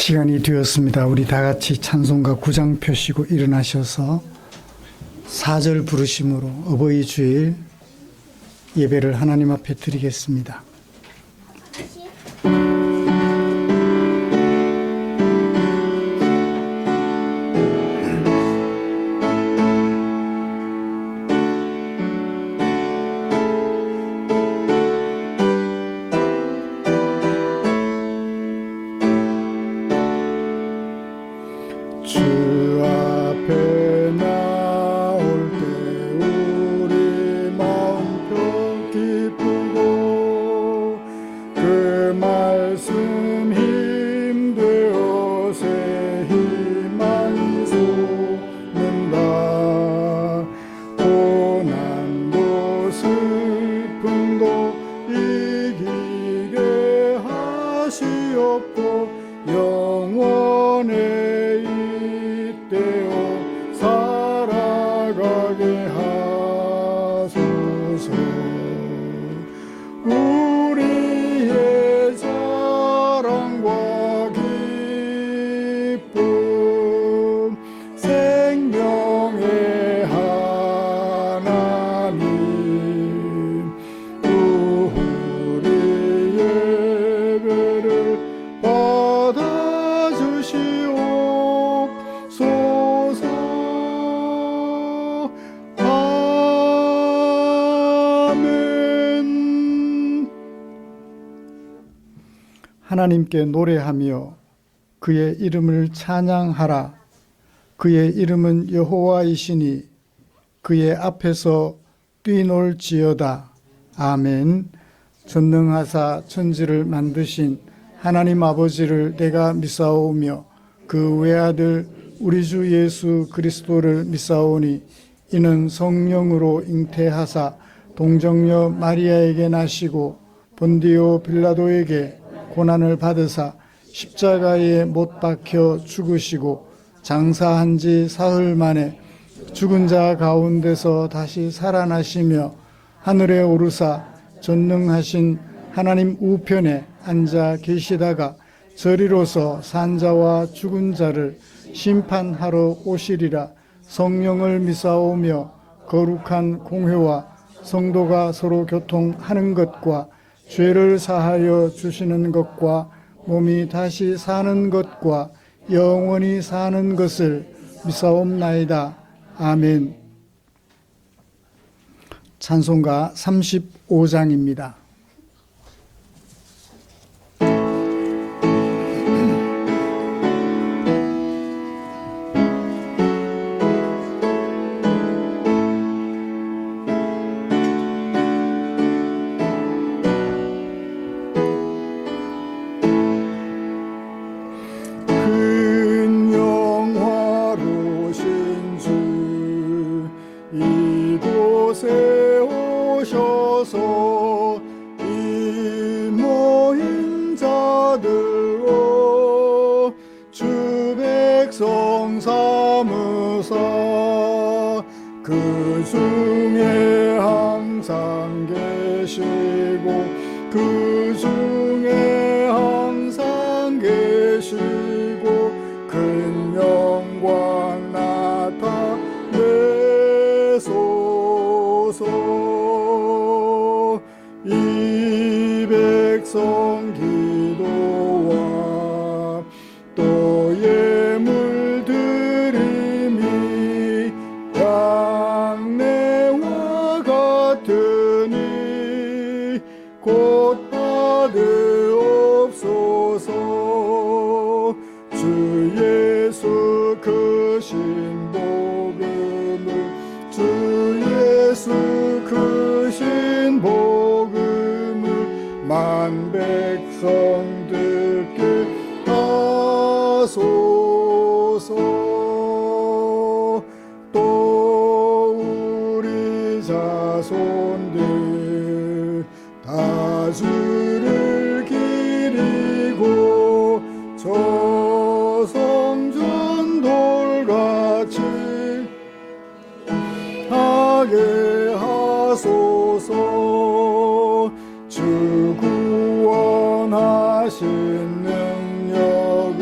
시간이 되었습니다. 우리 다 같이 찬송가 9장 펴시고 일어나셔서 4절 부르심으로 어버이 주일 예배를 하나님 앞에 드리겠습니다. 주 앞에 나올 때 우리 마음 기쁘고 그 말씀 힘되어 새 희망이 솟는다. 고난도 슬픔도 이기게 하시옵고 영원의 살아가게 하소서. 우리의 자랑과 기쁨 생명의 하나님, 우리 예배를 받아주시옵소서. 하나님께 노래하며 그의 이름을 찬양하라. 그의 이름은 여호와이시니 그의 앞에서 뛰놀지어다. 아멘. 전능하사 천지를 만드신 하나님 아버지를 내가 믿사오며 그 외아들 우리 주 예수 그리스도를 믿사오니 이는 성령으로 잉태하사 동정녀 마리아에게 나시고 본디오 빌라도에게 고난을 받으사 십자가에 못 박혀 죽으시고 장사한 지 사흘 만에 죽은 자 가운데서 다시 살아나시며 하늘에 오르사 전능하신 하나님 우편에 앉아 계시다가 저리로서 산 자와 죽은 자를 심판하러 오시리라. 성령을 믿사오며 거룩한 공회와 성도가 서로 교통하는 것과 죄를 사하여 주시는 것과 몸이 다시 사는 것과 영원히 사는 것을 믿사옵나이다. 아멘. 찬송가 35장입니다. 이곳에 오셔서 이 모인 자들로 주 백성 삼으사 그 중에 항상 계시고 그 중에 항상 계시고 큰 영광 나타내소서. 이 백성 기도와 또 예물 드림이 양내와 같으니 곧 받으옵소서. 주 예수 크신 복음을 주 예수 크신 복음을 만 백성 듣게 하소서. 또 우리 자손들 다 주를 기리고 저 성전 돌같이 하게 하소서. 주 구원하신 능력을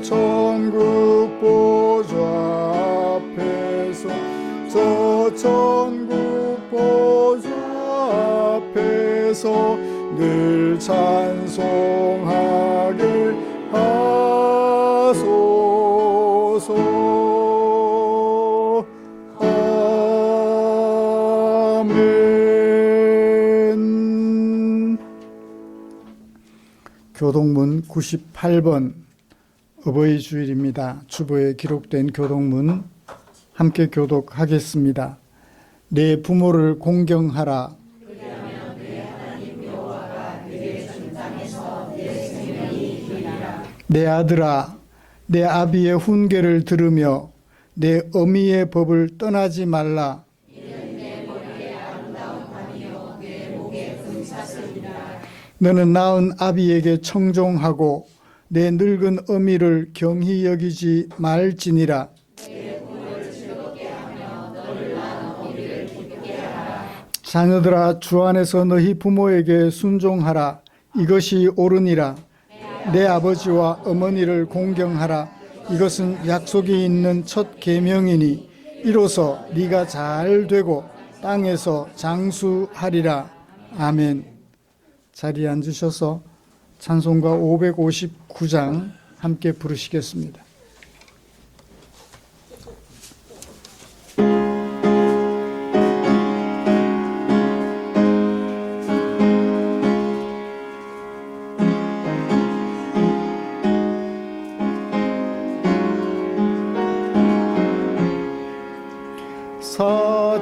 천국 보좌 앞에서 저 천국 보좌 앞에서 늘 찬송하게 하소서. 아멘. 교동문 98번 어버이 주일입니다. 주보에 기록된 교동문 함께 교독하겠습니다. 내 부모를 공경하라. 그리하면 내 하나님 여호와가 내게 준 땅에서 내 생명이 있으리라. 내 아들아, 내 아비의 훈계를 들으며 내 어미의 법을 떠나지 말라. 이는 내 머리에 아름다운 밤이요 내 목에 금사슬이라. 너는 낳은 아비에게 청종하고 내 늙은 어미를 경히 여기지 말지니라. 내 부모를 즐겁게 하며 너를 낳은 어미를 기쁘게 하라. 자녀들아, 주 안에서 너희 부모에게 순종하라. 이것이 옳으니라. 내 아버지와 어머니를 공경하라. 이것은 약속이 있는 첫 계명이니 이로써 네가 잘 되고 땅에서 장수하리라. 아멘. 자리에 앉으셔서 찬송가 559장 함께 부르시겠습니다.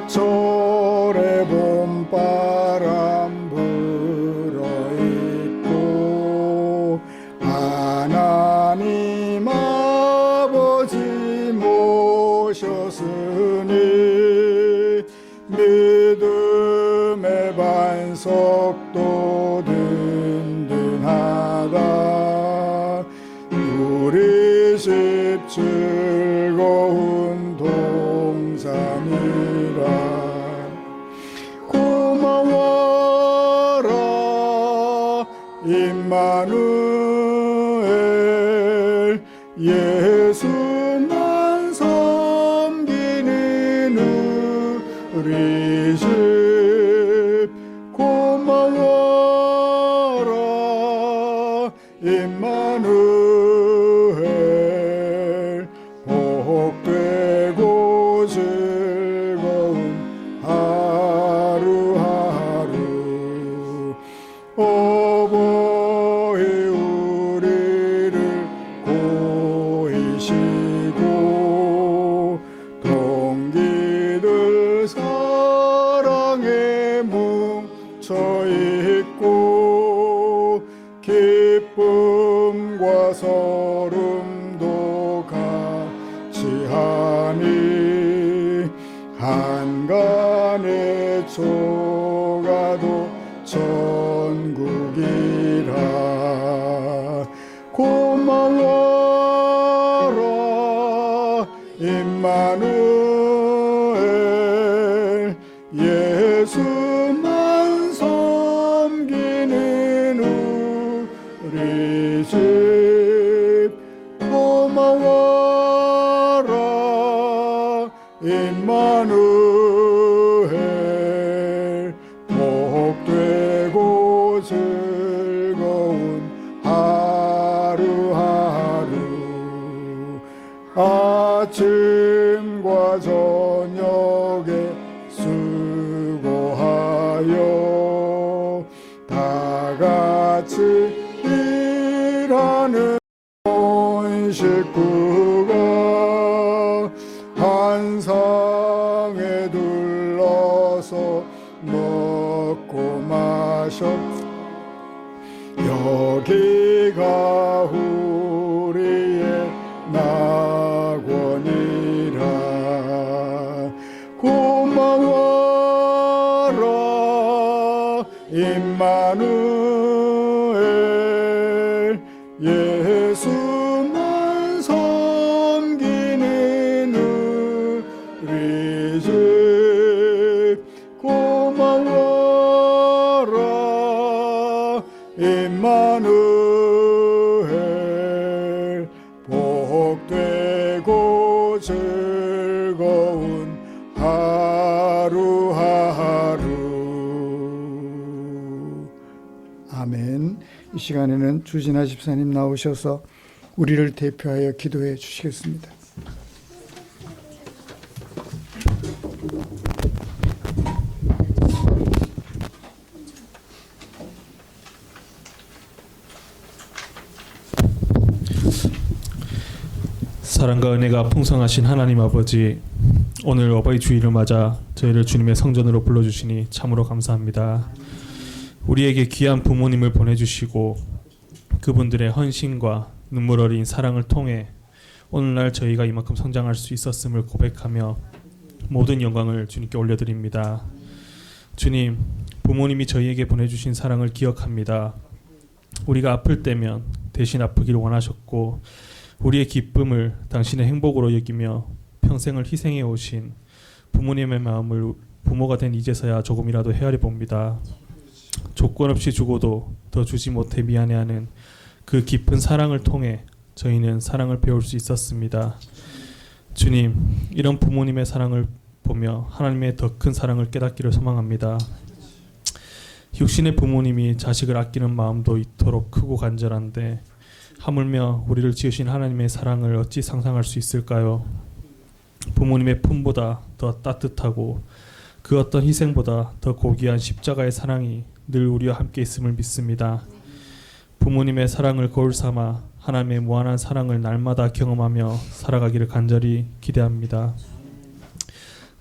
서초래 봄바람 불어있고 하나님 아버지 모셨으니 믿음의 반석도 든든하다. 우리 집 즐거운 동산이라. 고마워라 임마누엘. 예수만 섬기는 우리 집. 고마워라 임마누엘. 복되고 즐거운 하루하루. 어버이 우리를 보이시고 동기들 사랑에 뭉쳐있고 기쁨과 서름도 같이 하니 한간의 초가도 천국이라. 고마워라 임마누엘. 예수만 섬기는 우리 집. 고마워라 임마누엘. 복되고 즐거운 하루하루. 아침과 저녁에 수고하여 다 같이 일하는 온 식구가 한 상에 둘러서 먹고 마셔. 여기가 우리의 낙원이라. 고마워라 임마누엘. 예수만 섬기는 우리 집. 고마워라 임마누엘. 아멘. 이 시간에는 주진아 집사님 나오셔서 우리를 대표하여 기도해 주시겠습니다. 사랑과 은혜가 풍성하신 하나님 아버지, 오늘 어버이 주일을 맞아 저희를 주님의 성전으로 불러주시니 참으로 감사합니다. 우리에게 귀한 부모님을 보내주시고 그분들의 헌신과 눈물 어린 사랑을 통해 오늘날 저희가 이만큼 성장할 수 있었음을 고백하며 모든 영광을 주님께 올려드립니다. 주님, 부모님이 저희에게 보내주신 사랑을 기억합니다. 우리가 아플 때면 대신 아프기를 원하셨고 우리의 기쁨을 당신의 행복으로 여기며 평생을 희생해 오신 부모님의 마음을 부모가 된 이제서야 조금이라도 헤아려 봅니다. 조건 없이 주고도 더 주지 못해 미안해하는 그 깊은 사랑을 통해 저희는 사랑을 배울 수 있었습니다. 주님, 이런 부모님의 사랑을 보며 하나님의 더 큰 사랑을 깨닫기를 소망합니다. 육신의 부모님이 자식을 아끼는 마음도 이토록 크고 간절한데 하물며 우리를 지으신 하나님의 사랑을 어찌 상상할 수 있을까요? 부모님의 품보다 더 따뜻하고 그 어떤 희생보다 더 고귀한 십자가의 사랑이 늘 우리와 함께 있음을 믿습니다. 부모님의 사랑을 거울 삼아 하나님의 무한한 사랑을 날마다 경험하며 살아가기를 간절히 기대합니다.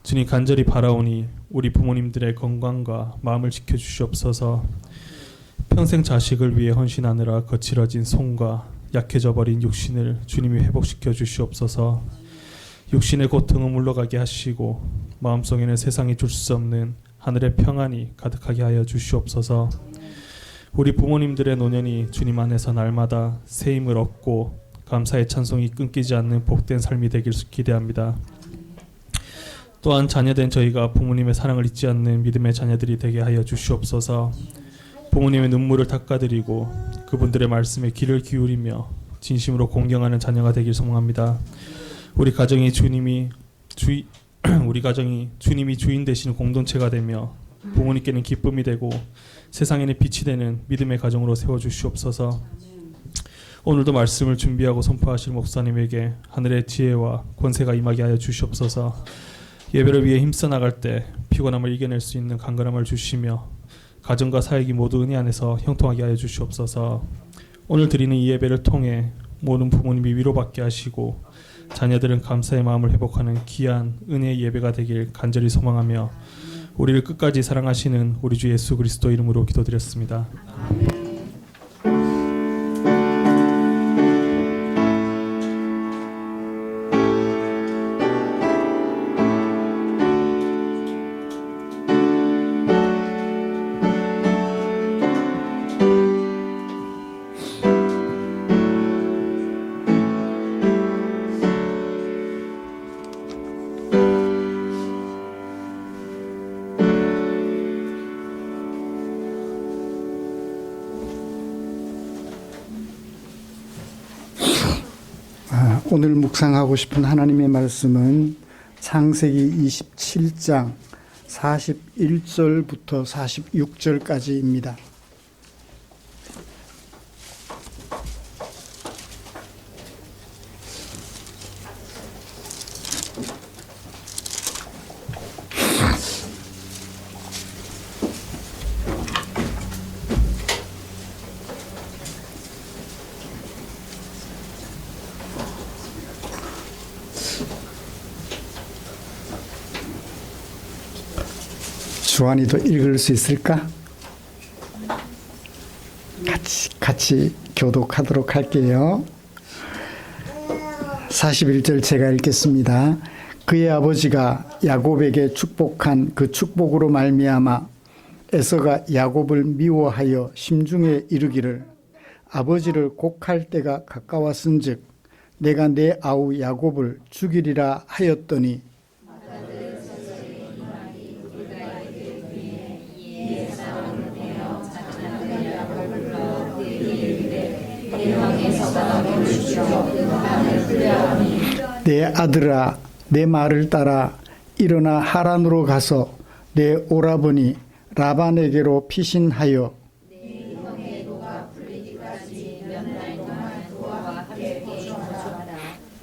주님, 간절히 바라오니 우리 부모님들의 건강과 마음을 지켜주시옵소서. 평생 자식을 위해 헌신하느라 거칠어진 손과 약해져 버린 육신을 주님이 회복시켜 주시옵소서. 육신의 고통을 물러가게 하시고 마음속에는 세상이 줄 수 없는 하늘의 평안이 가득하게 하여 주시옵소서. 우리 부모님들의 노년이 주님 안에서 날마다 새 힘을 얻고 감사의 찬송이 끊기지 않는 복된 삶이 되길 기대합니다. 또한 자녀된 저희가 부모님의 사랑을 잊지 않는 믿음의 자녀들이 되게 하여 주시옵소서. 부모님의 눈물을 닦아드리고 그분들의 말씀에 귀를 기울이며 진심으로 공경하는 자녀가 되길 소망합니다. 우리 가정이 주님이 주인 되시는 공동체가 되며 부모님께는 기쁨이 되고 세상에는 빛이 되는 믿음의 가정으로 세워주시옵소서. 오늘도 말씀을 준비하고 선포하실 목사님에게 하늘의 지혜와 권세가 임하게 하여 주시옵소서. 예배를 위해 힘써 나갈 때 피곤함을 이겨낼 수 있는 강건함을 주시며 가정과 사역이 모두 은혜 안에서 형통하게 하여 주시옵소서. 오늘 드리는 이 예배를 통해 모든 부모님이 위로받게 하시고 자녀들은 감사의 마음을 회복하는 귀한 은혜의 예배가 되길 간절히 소망하며 우리를 끝까지 사랑하시는 우리 주 예수 그리스도 이름으로 기도드렸습니다. 오늘 묵상하고 싶은 하나님의 말씀은 창세기 27장 41절부터 46절까지입니다. 주한이도 읽을 수 있을까? 같이 교독하도록 할게요. 41절 제가 읽겠습니다. 그의 아버지가 야곱에게 축복한 그 축복으로 말미암아 에서가 야곱을 미워하여 심중에 이르기를 아버지를 곡할 때가 가까웠은즉 내가 내 아우 야곱을 죽이리라 하였더니 내 아들아 내 말을 따라 일어나 하란으로 가서 내 오라버니 라반에게로 피신하여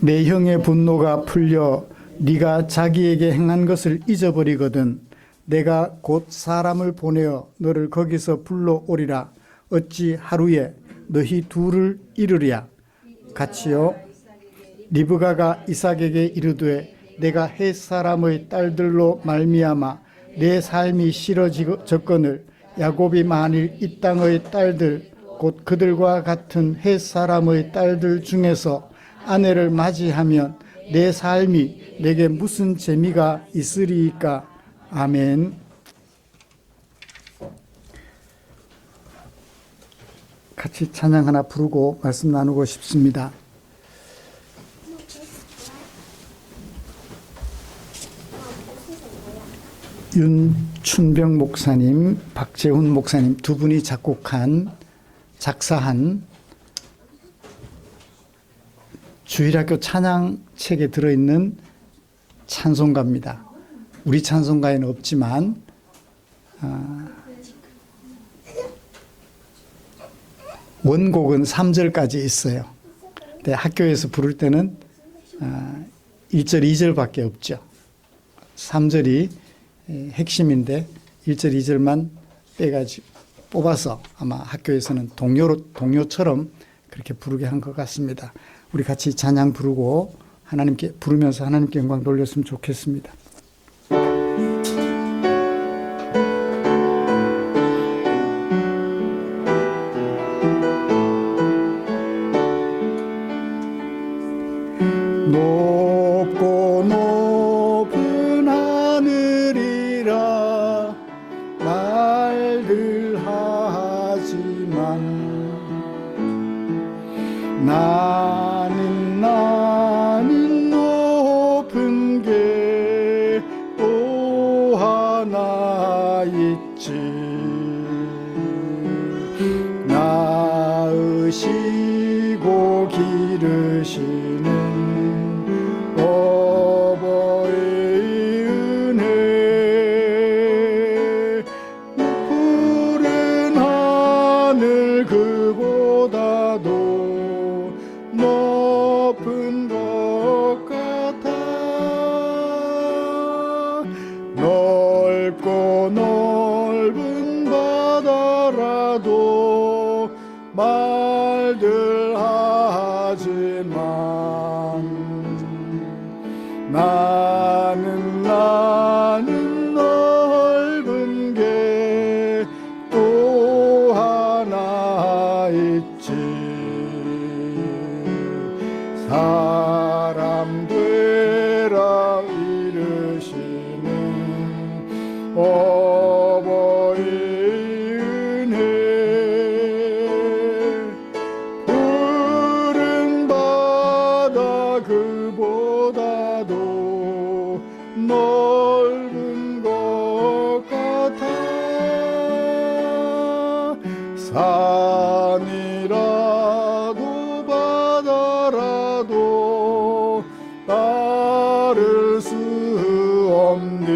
내 형의 분노가 풀려 네가 자기에게 행한 것을 잊어버리거든 내가 곧 사람을 보내어 너를 거기서 불러오리라. 어찌 하루에 너희 둘을 이르랴. 같이요. 리브가가 이삭에게 이르되 내가 헷 사람의 딸들로 말미암아 내 삶이 싫어졌거늘 야곱이 만일 이 땅의 딸들 곧 그들과 같은 헷 사람의 딸들 중에서 아내를 맞이하면 내 삶이 내게 무슨 재미가 있으리이까. 아멘. 같이 찬양 하나 부르고 말씀 나누고 싶습니다. 윤춘병 목사님, 박재훈 목사님 두 분이 작사한 주일학교 찬양책에 들어있는 찬송가입니다. 우리 찬송가에는 없지만 원곡은 3절까지 있어요. 근데 학교에서 부를 때는 1절, 2절밖에 없죠. 3절이 핵심인데 1절, 2절만 뽑아서 아마 학교에서는 동요처럼 그렇게 부르게 한 것 같습니다. 우리 같이 찬양 부르고 부르면서 하나님께 영광 돌렸으면 좋겠습니다. 높고 높은 하늘이라 말들 하지만 나는 높은 게 또 하나 있지. 낳으시고 기르시는 어버이 은혜. 푸른 하늘 그보다도 높은 것 같아. 넓고 넓은 바다라도 말들 하지만 나는 넓은 게 또 하나 있지. 사람 되라 이르시는 어버이 은혜. 푸른 바다 그보다도 넓은 것 같아. 산이라도 바다라도 따를 수 없는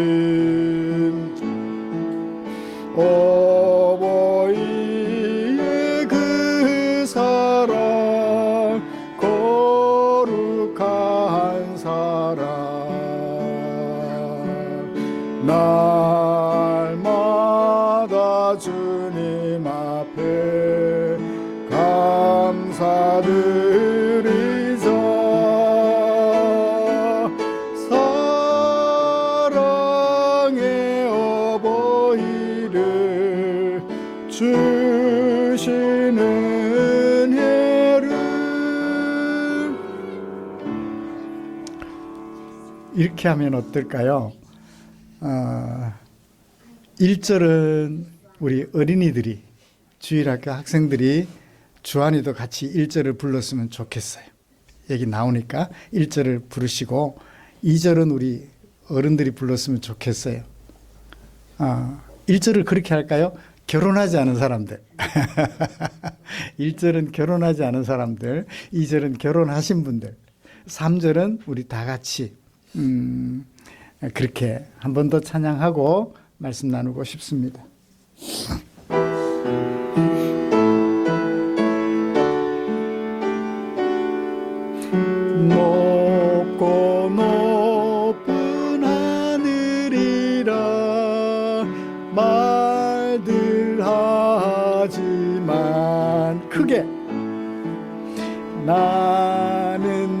어버이의 그 사랑, 거룩한 사랑. 날마다 주님 앞에 감사드리자. 사랑의 어버이를 주시는 은혜를. 이렇게 하면 어떨까요? 1절은 우리 어린이들이, 주일학교 학생들이 주한이도 같이 1절을 불렀으면 좋겠어요. 여기 나오니까 1절을 부르시고 2절은 우리 어른들이 불렀으면 좋겠어요. 1절을 그렇게 할까요? 결혼하지 않은 사람들. 1절은 결혼하지 않은 사람들, 2절은 결혼하신 분들, 3절은 우리 다 같이 그렇게 한 번 더 찬양하고 말씀 나누고 싶습니다. 높고 크게 나는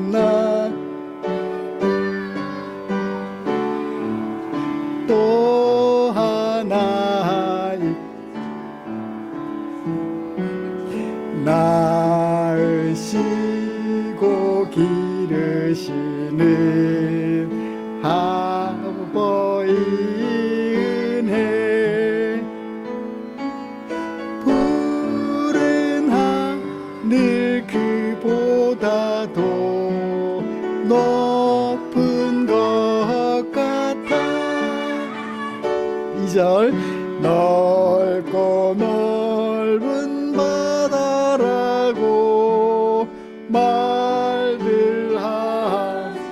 또 하나 낳으시고 기르시는 아버지 은혜 푸른 하늘 그보다도 높은 것 같아. 2절 넓고 넓은 바다라고 말들 하시나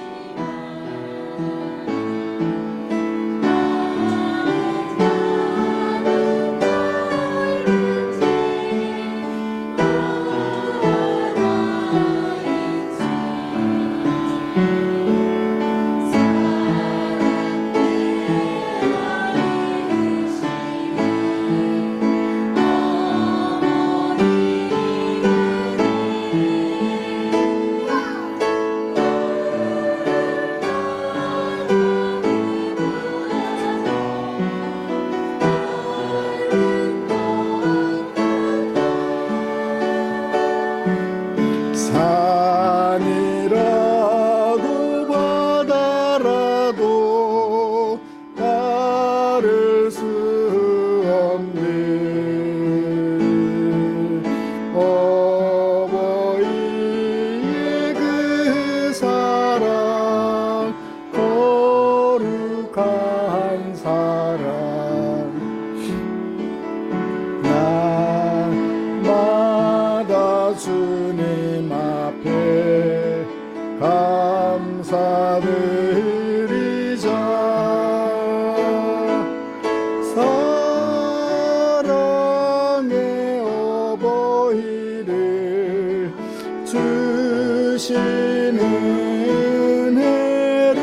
산이라도 바다라도 따를 수 없는 어버이의 그 사랑 거룩한 사랑 날마다 주님 앞에 감사드리자. 사랑의 어버이를 주시는 은혜를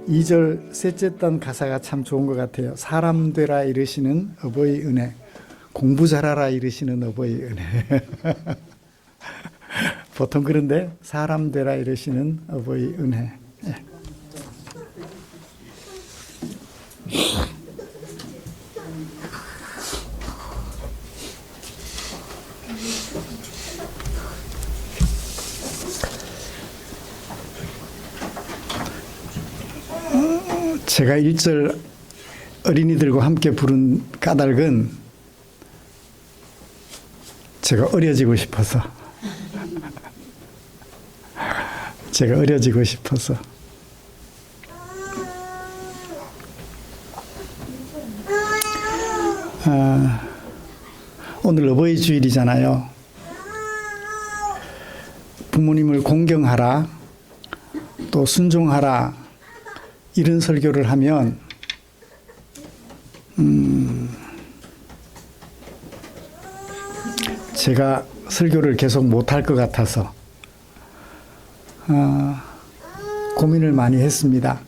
2절 셋째 단 가사가 참 좋은 것 같아요. 사람 되라 이르시는 어버이 은혜, 공부 잘하라 이르시는 어버이 은혜. 보통 그런데 사람 되라 이르시는 어버이 은혜. 예. 제가 1절 어린이들과 함께 부른 까닭은 제가 어려지고 싶어서 제가 어려지고 싶어서 오늘 어버이 주일이잖아요. 부모님을 공경하라 또 순종하라 이런 설교를 하면 제가 설교를 계속 못할 것 같아서 고민을 많이 했습니다.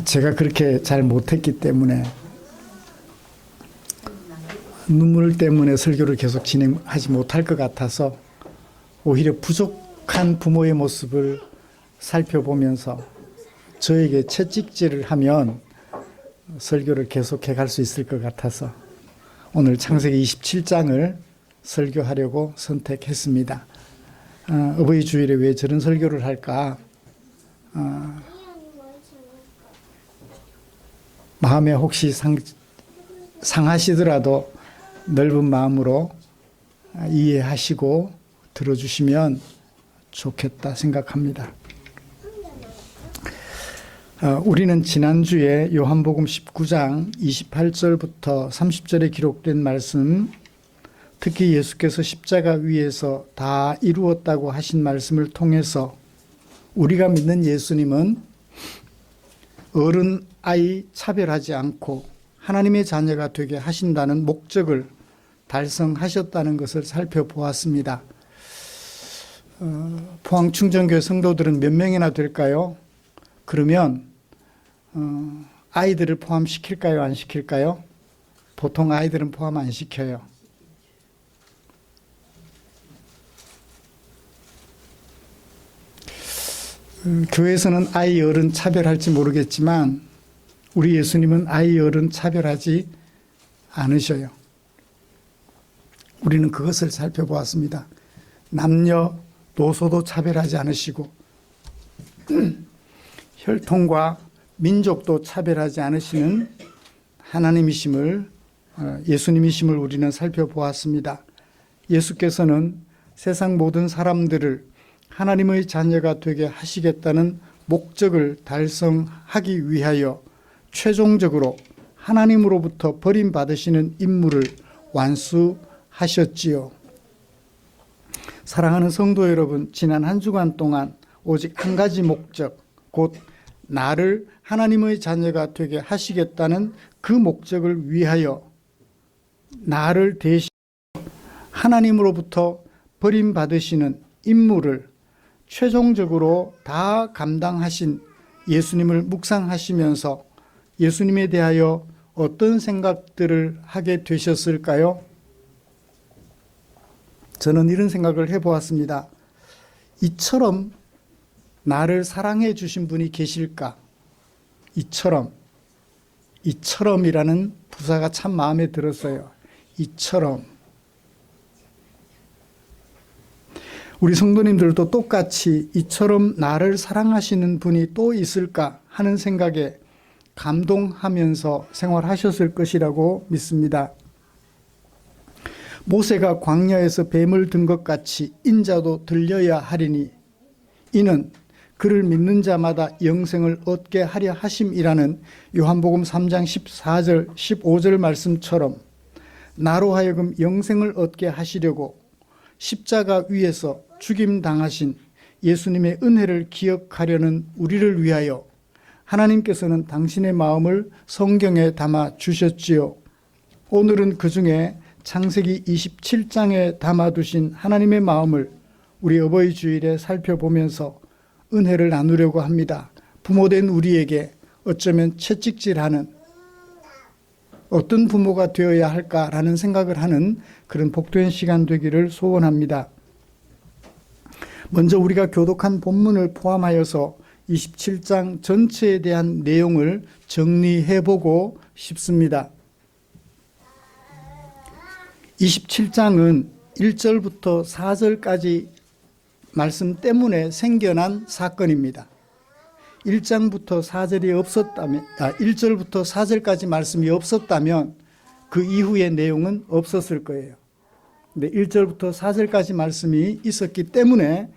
제가 그렇게 잘 못했기 때문에 눈물 때문에 설교를 계속 진행하지 못할 것 같아서 오히려 부족한 부모의 모습을 살펴보면서 저에게 채찍질을 하면 설교를 계속해 갈 수 있을 것 같아서 오늘 창세기 27장을 설교하려고 선택했습니다. 어버이 주일에 왜 저런 설교를 할까? 마음에 혹시 상하시더라도 넓은 마음으로 이해하시고 들어주시면 좋겠다 생각합니다. 우리는 지난주에 요한복음 19장 28절부터 30절에 기록된 말씀, 특히 예수께서 십자가 위에서 다 이루었다고 하신 말씀을 통해서 우리가 믿는 예수님은 어른, 아이 차별하지 않고 하나님의 자녀가 되게 하신다는 목적을 달성하셨다는 것을 살펴보았습니다. 포항충전교회 성도들은 몇 명이나 될까요? 그러면 아이들을 포함시킬까요? 안 시킬까요? 보통 아이들은 포함 안 시켜요. 교회에서는 아이 어른 차별할지 모르겠지만 우리 예수님은 아이 어른 차별하지 않으셔요. 우리는 그것을 살펴보았습니다. 남녀 노소도 차별하지 않으시고 혈통과 민족도 차별하지 않으시는 하나님이심을, 예수님이심을 우리는 살펴보았습니다. 예수께서는 세상 모든 사람들을 하나님의 자녀가 되게 하시겠다는 목적을 달성하기 위하여 최종적으로 하나님으로부터 버림받으시는 임무를 완수하셨지요. 사랑하는 성도 여러분, 지난 한 주간 동안 오직 한 가지 목적, 곧 나를 하나님의 자녀가 되게 하시겠다는 그 목적을 위하여 나를 대신 하나님으로부터 버림받으시는 임무를 최종적으로 다 감당하신 예수님을 묵상하시면서 예수님에 대하여 어떤 생각들을 하게 되셨을까요? 저는 이런 생각을 해보았습니다. 이처럼 나를 사랑해 주신 분이 계실까? 이처럼이라는 부사가 참 마음에 들었어요. 이처럼. 우리 성도님들도 똑같이 이처럼 나를 사랑하시는 분이 또 있을까 하는 생각에 감동하면서 생활하셨을 것이라고 믿습니다. 모세가 광야에서 뱀을 든 것 같이 인자도 들려야 하리니 이는 그를 믿는 자마다 영생을 얻게 하려 하심이라는 요한복음 3장 14절 15절 말씀처럼 나로 하여금 영생을 얻게 하시려고 십자가 위에서 죽임당하신 예수님의 은혜를 기억하려는 우리를 위하여 하나님께서는 당신의 마음을 성경에 담아 주셨지요. 오늘은 그 중에 창세기 27장에 담아두신 하나님의 마음을 우리 어버이 주일에 살펴보면서 은혜를 나누려고 합니다. 부모된 우리에게 어쩌면 채찍질하는 어떤 부모가 되어야 할까라는 생각을 하는 그런 복된 시간 되기를 소원합니다. 먼저 우리가 교독한 본문을 포함하여서 27장 전체에 대한 내용을 정리해보고 싶습니다. 27장은 1절부터 4절까지 말씀 때문에 생겨난 사건입니다. 1장부터 4절이 없었다면, 1절부터 4절까지 말씀이 없었다면 그 이후의 내용은 없었을 거예요. 근데 1절부터 4절까지 말씀이 있었기 때문에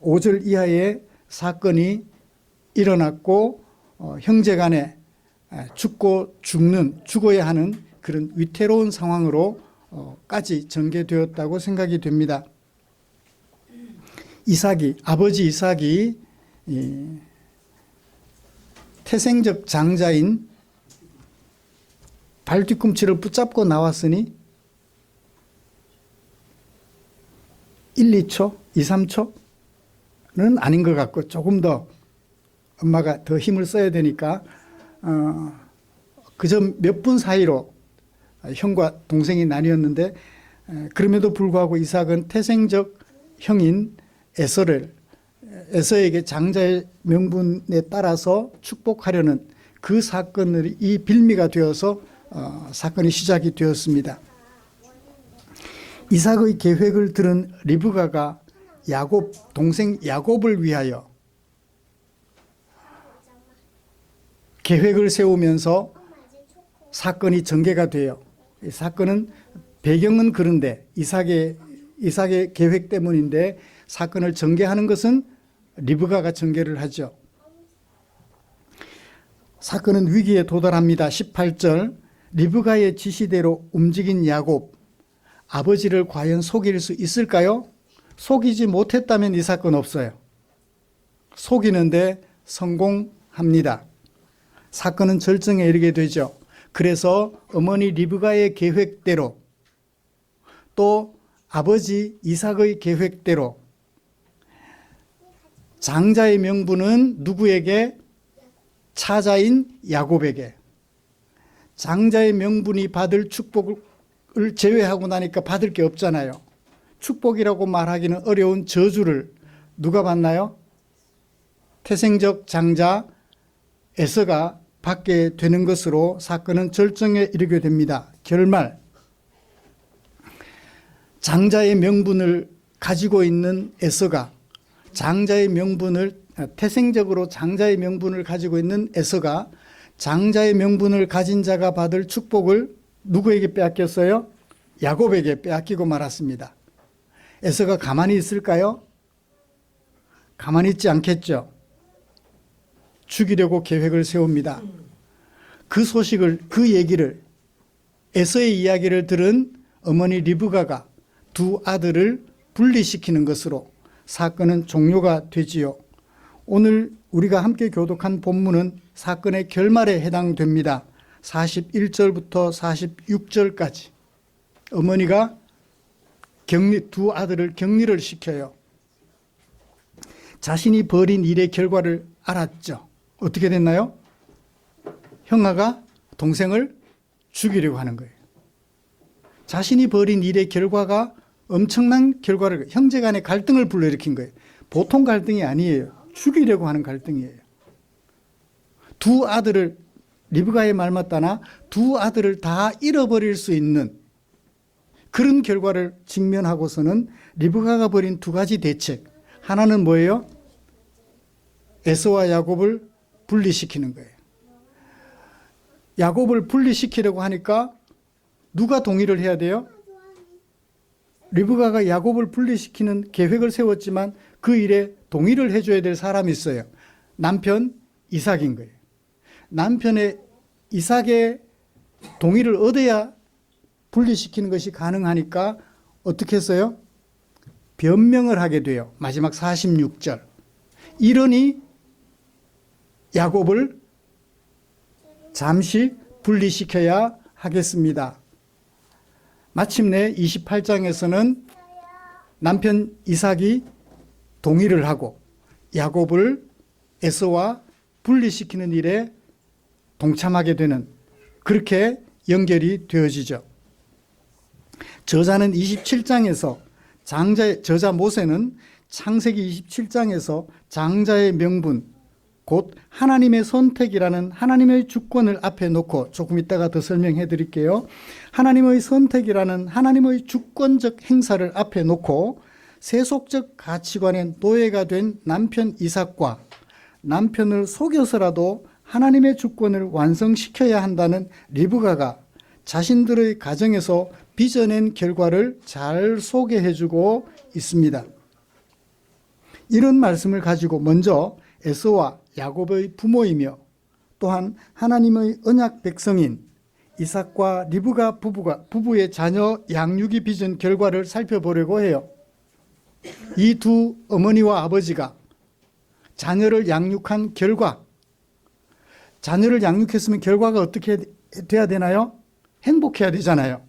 5절 이하의 사건이 일어났고 형제간에 죽어야 하는 그런 위태로운 상황으로까지 전개되었다고 생각이 됩니다. 아버지 이삭이 태생적 장자인 발 뒤꿈치를 붙잡고 나왔으니 1, 2초, 2, 3초는 아닌 것 같고 조금 더 엄마가 더 힘을 써야 되니까 그저 몇 분 사이로 형과 동생이 나뉘었는데 그럼에도 불구하고 이삭은 태생적 형인 에서에게 장자의 명분에 따라서 축복하려는 그 사건이 빌미가 되어서 사건이 시작이 되었습니다. 이삭의 계획을 들은 리브가가 동생 야곱을 위하여 계획을 세우면서 사건이 전개가 돼요. 이 사건은 배경은 그런데 이삭의 계획 때문인데 사건을 전개하는 것은 리브가가 전개를 하죠. 사건은 위기에 도달합니다. 18절 리브가의 지시대로 움직인 야곱, 아버지를 과연 속일 수 있을까요? 속이지 못했다면 이 사건 없어요. 속이는데 성공합니다. 사건은 절정에 이르게 되죠. 그래서 어머니 리브가의 계획대로 또 아버지 이삭의 계획대로 장자의 명분은 누구에게? 차자인 야곱에게. 장자의 명분이 받을 축복을 제외하고 나니까 받을 게 없잖아요. 축복이라고 말하기는 어려운 저주를 누가 받나요? 태생적 장자 에서가 받게 되는 것으로 사건은 절정에 이르게 됩니다. 결말, 장자의 명분을 가지고 있는 에서가 태생적으로 장자의 명분을 가지고 있는 에서가 장자의 명분을 가진 자가 받을 축복을 누구에게 빼앗겼어요? 야곱에게 빼앗기고 말았습니다. 에서가 가만히 있을까요? 가만히 있지 않겠죠. 죽이려고 계획을 세웁니다. 그 얘기를, 에서의 이야기를 들은 어머니 리브가가 두 아들을 분리시키는 것으로 사건은 종료가 되지요. 오늘 우리가 함께 교독한 본문은 사건의 결말에 해당됩니다. 41절부터 46절까지 어머니가 두 아들을 격리를 시켜요. 자신이 벌인 일의 결과를 알았죠. 어떻게 됐나요? 형아가 동생을 죽이려고 하는 거예요. 자신이 벌인 일의 결과가 엄청난 결과를, 형제 간의 갈등을 불러일으킨 거예요. 보통 갈등이 아니에요. 죽이려고 하는 갈등이에요. 두 아들을, 리브가의 말 맞다나 두 아들을 다 잃어버릴 수 있는 그런 결과를 직면하고서는 리브가가 벌인 두 가지 대책. 하나는 뭐예요? 에서와 야곱을 분리시키는 거예요. 야곱을 분리시키려고 하니까 누가 동의를 해야 돼요? 리브가가 야곱을 분리시키는 계획을 세웠지만 그 일에 동의를 해줘야 될 사람이 있어요. 남편 이삭인 거예요. 남편의 이삭의 동의를 얻어야 분리시키는 것이 가능하니까 어떻게 했어요? 변명을 하게 돼요. 마지막 46절. 이러니 야곱을 잠시 분리시켜야 하겠습니다. 마침내 28장에서는 남편 이삭이 동의를 하고 야곱을 에서와 분리시키는 일에 동참하게 되는, 그렇게 연결이 되어지죠. 저자는 27장에서 저자 모세는 창세기 27장에서 장자의 명분, 곧 하나님의 선택이라는 하나님의 주권을 앞에 놓고, 조금 이따가 더 설명해 드릴게요. 하나님의 선택이라는 하나님의 주권적 행사를 앞에 놓고 세속적 가치관의 노예가 된 남편 이삭과 남편을 속여서라도 하나님의 주권을 완성시켜야 한다는 리브가가 자신들의 가정에서 빚어낸 결과를 잘 소개해주고 있습니다. 이런 말씀을 가지고 먼저 에서와 야곱의 부모이며 또한 하나님의 언약 백성인 이삭과 리브가 부부의 자녀 양육이 빚은 결과를 살펴보려고 해요. 이 두 어머니와 아버지가 자녀를 양육한 결과, 자녀를 양육했으면 결과가 어떻게 돼야 되나요? 행복해야 되잖아요.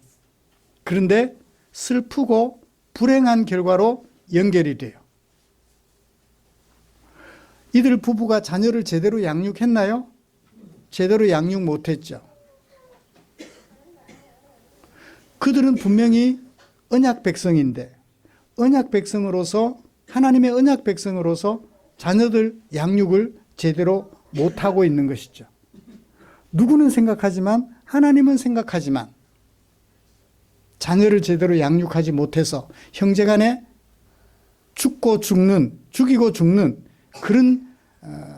그런데 슬프고 불행한 결과로 연결이 돼요. 이들 부부가 자녀를 제대로 양육했나요? 제대로 양육 못했죠. 그들은 분명히 언약 백성인데, 언약 백성으로서, 하나님의 언약 백성으로서 자녀들 양육을 제대로 못하고 있는 것이죠. 누구는 생각하지만, 하나님은 생각하지만 자녀를 제대로 양육하지 못해서 형제간에 죽이고 죽는 그런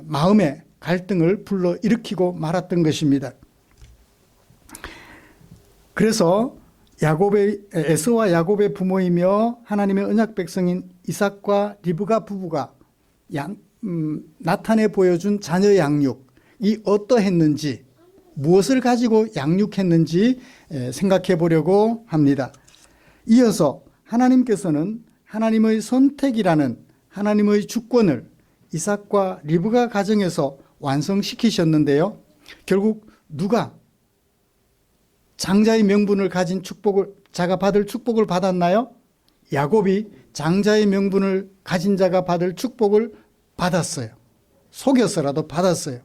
마음의 갈등을 불러일으키고 말았던 것입니다. 그래서 에서와 야곱의 부모이며 하나님의 언약 백성인 이삭과 리브가 부부가 나타내 보여준 자녀 양육이 어떠했는지, 무엇을 가지고 양육했는지 생각해 보려고 합니다. 이어서 하나님께서는 하나님의 선택이라는 하나님의 주권을 이삭과 리브가 가정에서 완성시키셨는데요. 결국 누가 장자의 명분을 가진 자가 받을 축복을 받았나요? 야곱이 장자의 명분을 가진 자가 받을 축복을 받았어요. 속여서라도 받았어요.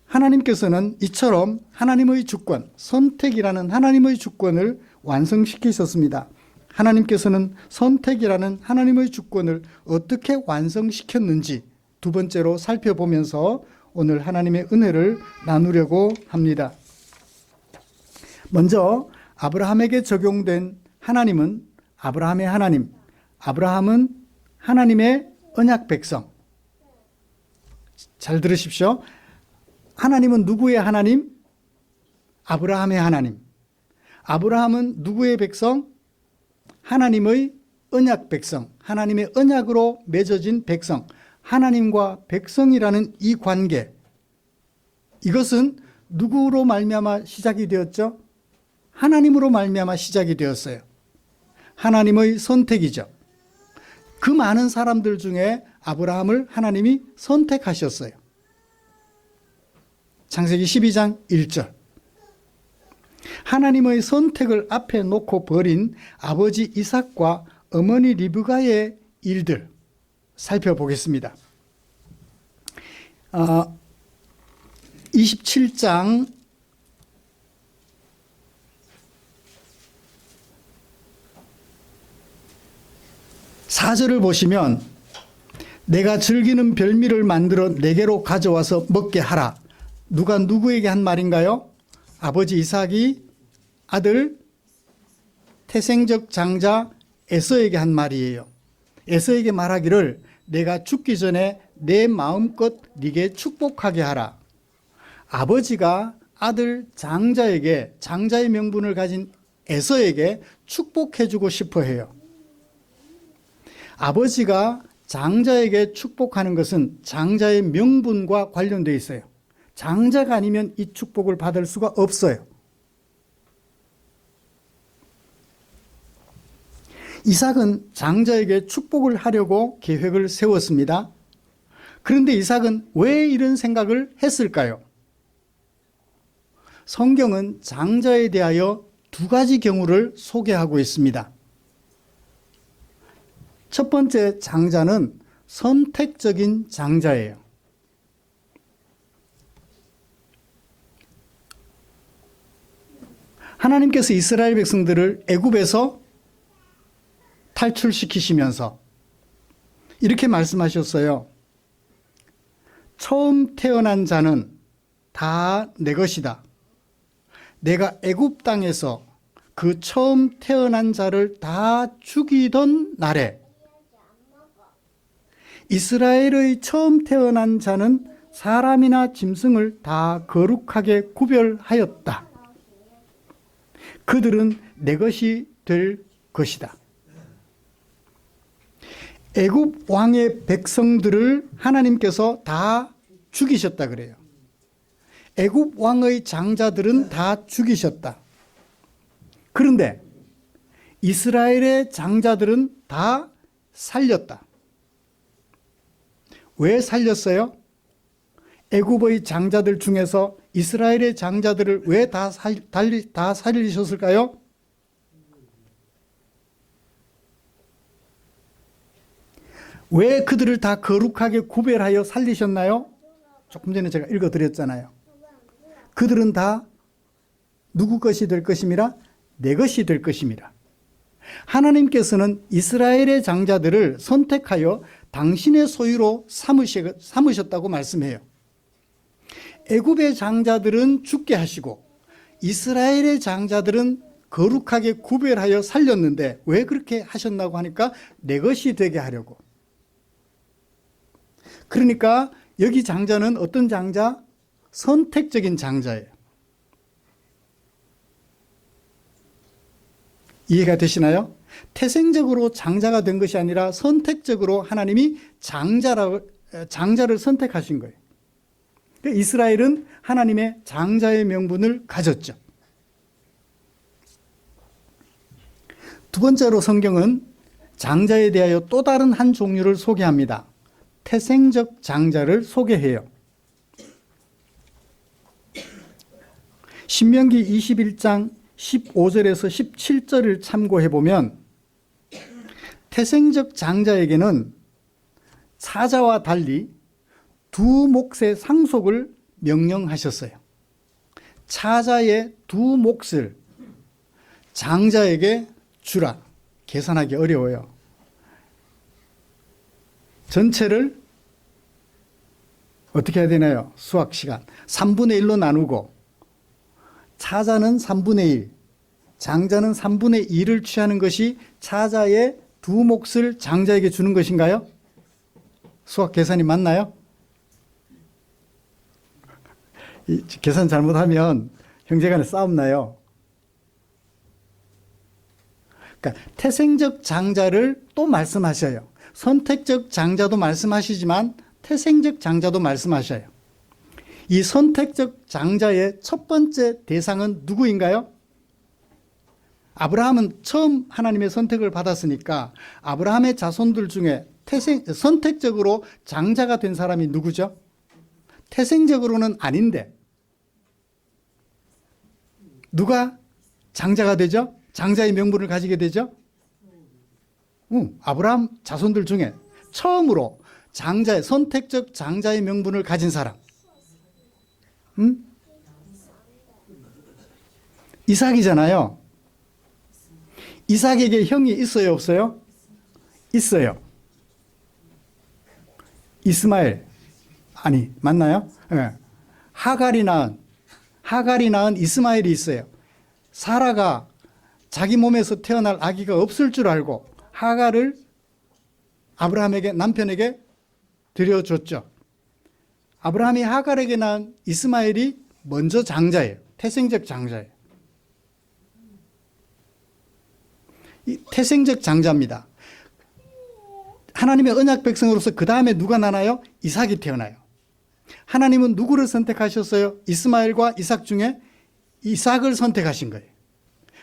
하나님께서는 이처럼 하나님의 주권, 선택이라는 하나님의 주권을 완성시키셨습니다. 하나님께서는 선택이라는 하나님의 주권을 어떻게 완성시켰는지 두 번째로 살펴보면서 오늘 하나님의 은혜를 나누려고 합니다. 먼저 아브라함에게 적용된 하나님은 아브라함의 하나님, 아브라함은 하나님의 언약 백성. 잘 들으십시오. 하나님은 누구의 하나님? 아브라함의 하나님. 아브라함은 누구의 백성? 하나님의 언약 백성. 하나님의 언약으로 맺어진 백성. 하나님과 백성이라는 이 관계. 이것은 누구로 말미암아 시작이 되었죠? 하나님으로 말미암아 시작이 되었어요. 하나님의 선택이죠. 그 많은 사람들 중에 아브라함을 하나님이 선택하셨어요. 창세기 12장 1절. 하나님의 선택을 앞에 놓고 벌인 아버지 이삭과 어머니 리브가의 일들 살펴보겠습니다. 27장 4절을 보시면 내가 즐기는 별미를 만들어 내게로 가져와서 먹게 하라. 누가 누구에게 한 말인가요? 아버지 이삭이 아들 태생적 장자 에서에게 한 말이에요. 에서에게 말하기를 내가 죽기 전에 내 마음껏 네게 축복하게 하라. 아버지가 아들 장자에게 장자의 명분을 가진 에서에게 축복해주고 싶어 해요. 아버지가 장자에게 축복하는 것은 장자의 명분과 관련되어 있어요. 장자가 아니면 이 축복을 받을 수가 없어요. 이삭은 장자에게 축복을 하려고 계획을 세웠습니다. 그런데 이삭은 왜 이런 생각을 했을까요? 성경은 장자에 대하여 두 가지 경우를 소개하고 있습니다. 첫 번째 장자는 선택적인 장자예요. 하나님께서 이스라엘 백성들을 애굽에서 탈출시키시면서 이렇게 말씀하셨어요. 처음 태어난 자는 다 내 것이다. 내가 애굽 땅에서 그 처음 태어난 자를 다 죽이던 날에 이스라엘의 처음 태어난 자는 사람이나 짐승을 다 거룩하게 구별하였다. 그들은 내 것이 될 것이다. 애굽 왕의 백성들을 하나님께서 다 죽이셨다 그래요. 애굽 왕의 장자들은 다 죽이셨다. 그런데 이스라엘의 장자들은 다 살렸다. 왜 살렸어요? 애굽의 장자들 중에서 이스라엘의 장자들을 왜 다 살리셨을까요? 왜 그들을 다 거룩하게 구별하여 살리셨나요? 조금 전에 제가 읽어드렸잖아요. 그들은 다 누구 것이 될 것임이라? 내 것이 될 것임이라. 하나님께서는 이스라엘의 장자들을 선택하여 당신의 소유로 삼으셨다고 말씀해요. 애굽의 장자들은 죽게 하시고 이스라엘의 장자들은 거룩하게 구별하여 살렸는데 왜 그렇게 하셨나고 하니까 내 것이 되게 하려고. 그러니까 여기 장자는 어떤 장자? 선택적인 장자예요. 이해가 되시나요? 태생적으로 장자가 된 것이 아니라 선택적으로 하나님이 장자를 선택하신 거예요. 이스라엘은 하나님의 장자의 명분을 가졌죠. 두 번째로 성경은 장자에 대하여 또 다른 한 종류를 소개합니다. 태생적 장자를 소개해요. 신명기 21장 15절에서 17절을 참고해 보면 태생적 장자에게는 사자와 달리 두 몫의 상속을 명령하셨어요. 차자의 두 몫을 장자에게 주라. 계산하기 어려워요. 전체를 어떻게 해야 되나요? 수학 시간. 3분의 1로 나누고 차자는 3분의 1, 장자는 3분의 2를 취하는 것이 차자의 두 몫을 장자에게 주는 것인가요? 수학 계산이 맞나요? 계산 잘못하면 형제간에 싸움 나요. 그러니까 태생적 장자를 또 말씀하셔요. 선택적 장자도 말씀하시지만 태생적 장자도 말씀하셔요. 이 선택적 장자의 첫 번째 대상은 누구인가요? 아브라함은 처음 하나님의 선택을 받았으니까 아브라함의 자손들 중에 선택적으로 장자가 된 사람이 누구죠? 태생적으로는 아닌데 누가 장자가 되죠? 장자의 명분을 가지게 되죠? 아브라함 자손들 중에 처음으로 선택적 장자의 명분을 가진 사람. 이삭이잖아요. 이삭에게 형이 있어요, 없어요? 있어요. 이스마엘. 아니, 맞나요? 네. 하갈이 낳은 이스마엘이 있어요. 사라가 자기 몸에서 태어날 아기가 없을 줄 알고 하갈을 아브라함에게, 남편에게 드려줬죠. 아브라함이 하갈에게 낳은 이스마엘이 먼저 장자예요. 태생적 장자예요. 이 태생적 장자입니다. 하나님의 언약 백성으로서 그 다음에 누가 나나요? 이삭이 태어나요. 하나님은 누구를 선택하셨어요? 이스마엘과 이삭 중에 이삭을 선택하신 거예요.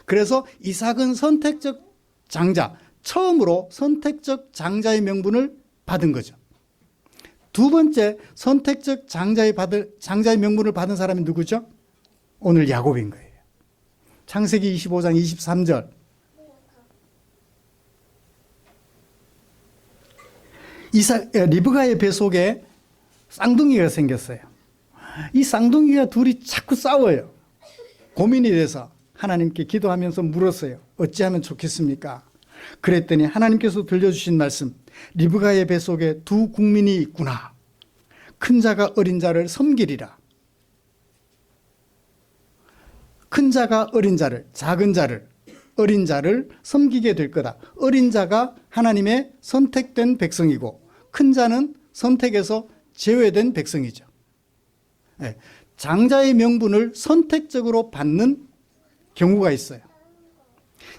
그래서 이삭은 선택적 장자, 처음으로 선택적 장자의 명분을 받은 거죠. 두 번째 선택적 장자의 명분을 받은 사람이 누구죠? 오늘 야곱인 거예요. 창세기 25장 23절. 리브가의 뱃속에 쌍둥이가 생겼어요. 이 쌍둥이가 둘이 자꾸 싸워요. 고민이 돼서 하나님께 기도하면서 물었어요. 어찌하면 좋겠습니까? 그랬더니 하나님께서 들려주신 말씀, 리브가의 뱃속에 두 국민이 있구나. 큰 자가 어린 자를 섬기리라. 큰 자가 어린 자를, 작은 자를, 어린 자를 섬기게 될 거다. 어린 자가 하나님의 선택된 백성이고 큰 자는 선택에서 제외된 백성이죠. 네. 장자의 명분을 선택적으로 받는 경우가 있어요.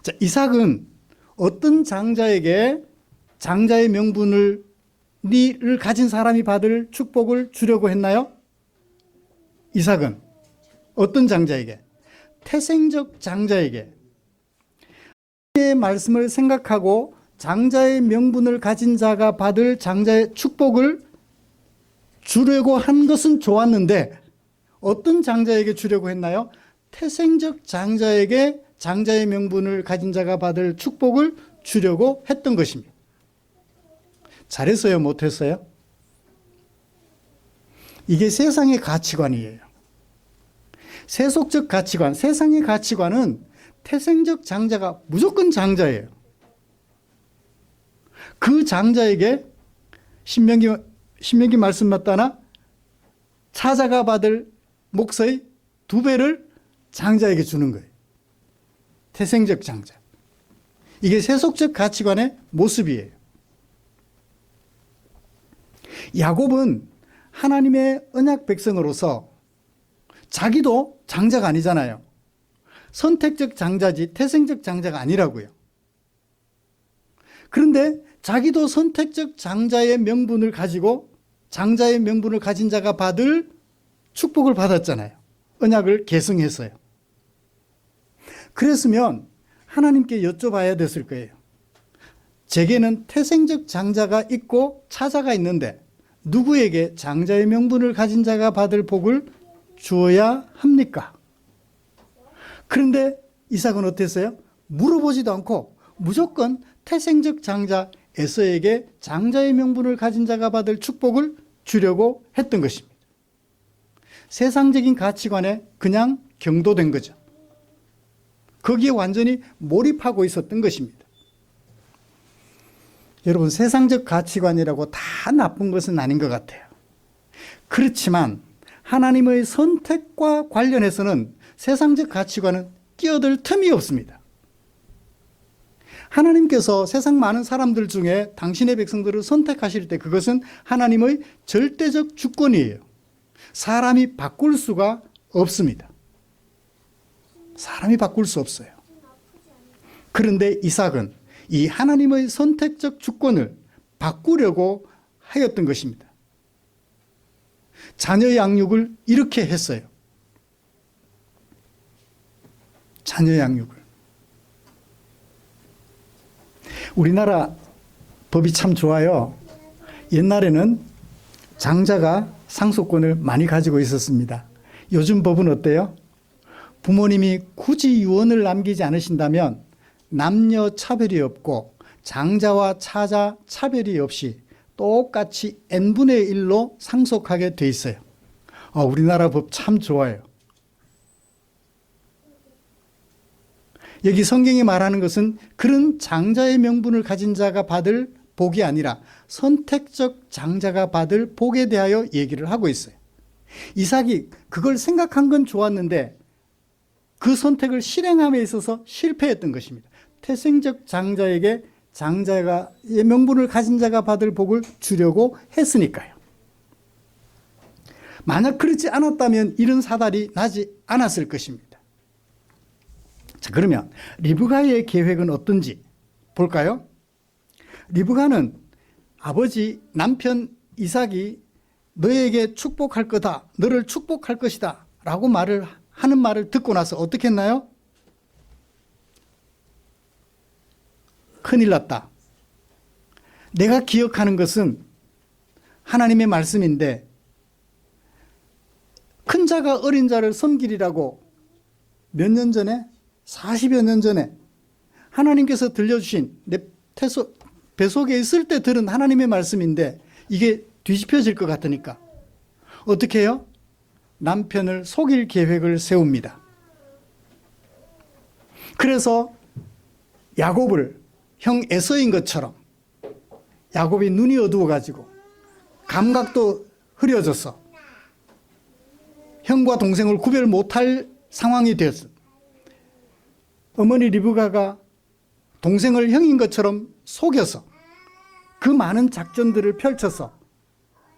자, 이삭은 어떤 장자에게 장자의 명분을 가진 사람이 받을 축복을 주려고 했나요? 이삭은 어떤 장자에게? 태생적 장자에게. 하나님의 말씀을 생각하고 장자의 명분을 가진 자가 받을 장자의 축복을 주려고 한 것은 좋았는데 어떤 장자에게 주려고 했나요? 태생적 장자에게 장자의 명분을 가진 자가 받을 축복을 주려고 했던 것입니다. 잘했어요? 못했어요? 이게 세상의 가치관이에요. 세속적 가치관, 세상의 가치관은 태생적 장자가 무조건 장자예요. 그 장자에게 신명기 말씀 맞다나 차자가 받을 몫의 2배를 장자에게 주는 거예요. 태생적 장자. 이게 세속적 가치관의 모습이에요. 야곱은 하나님의 언약 백성으로서 자기도 장자가 아니잖아요. 선택적 장자지 태생적 장자가 아니라고요. 그런데 자기도 선택적 장자의 명분을 가지고 장자의 명분을 가진 자가 받을 축복을 받았잖아요. 언약을 계승했어요. 그랬으면 하나님께 여쭤봐야 됐을 거예요. 제게는 태생적 장자가 있고 차자가 있는데 누구에게 장자의 명분을 가진 자가 받을 복을 주어야 합니까? 그런데 이삭은 어땠어요? 물어보지도 않고 무조건 태생적 장자 에서에게 장자의 명분을 가진 자가 받을 축복을 주려고 했던 것입니다. 세상적인 가치관에 그냥 경도된 거죠. 거기에 완전히 몰입하고 있었던 것입니다. 여러분, 세상적 가치관이라고 다 나쁜 것은 아닌 것 같아요. 그렇지만 하나님의 선택과 관련해서는 세상적 가치관은 끼어들 틈이 없습니다. 하나님께서 세상 많은 사람들 중에 당신의 백성들을 선택하실 때 그것은 하나님의 절대적 주권이에요. 사람이 바꿀 수가 없습니다. 사람이 바꿀 수 없어요. 그런데 이삭은 이 하나님의 선택적 주권을 바꾸려고 하였던 것입니다. 자녀 양육을 이렇게 했어요. 자녀 양육을. 우리나라 법이 참 좋아요. 옛날에는 장자가 상속권을 많이 가지고 있었습니다. 요즘 법은 어때요? 부모님이 굳이 유언을 남기지 않으신다면 남녀 차별이 없고 장자와 차자 차별이 없이 똑같이 n분의 1로 상속하게 돼 있어요. 우리나라 법 참 좋아요. 여기 성경이 말하는 것은 그런 장자의 명분을 가진 자가 받을 복이 아니라 선택적 장자가 받을 복에 대하여 얘기를 하고 있어요. 이삭이 그걸 생각한 건 좋았는데 그 선택을 실행함에 있어서 실패했던 것입니다. 태생적 장자에게 장자의 명분을 가진 자가 받을 복을 주려고 했으니까요. 만약 그렇지 않았다면 이런 사달이 나지 않았을 것입니다. 자, 그러면 리브가의 계획은 어떤지 볼까요? 리브가는 아버지 남편 이삭이 너에게 축복할 거다, 너를 축복할 것이다 라고 하는 말을 듣고 나서 어떻게 했나요? 큰일 났다. 내가 기억하는 것은 하나님의 말씀인데 큰 자가 어린 자를 섬기리라고 몇 년 전에 40여 년 전에 하나님께서 들려주신 내 뱃속에 있을 때 들은 하나님의 말씀인데 이게 뒤집혀질 것 같으니까 어떻게 해요? 남편을 속일 계획을 세웁니다. 그래서 야곱을 형 에서인 것처럼 야곱이 눈이 어두워가지고 감각도 흐려져서 형과 동생을 구별 못할 상황이 되었습니다. 어머니 리브가가 동생을 형인 것처럼 속여서 그 많은 작전들을 펼쳐서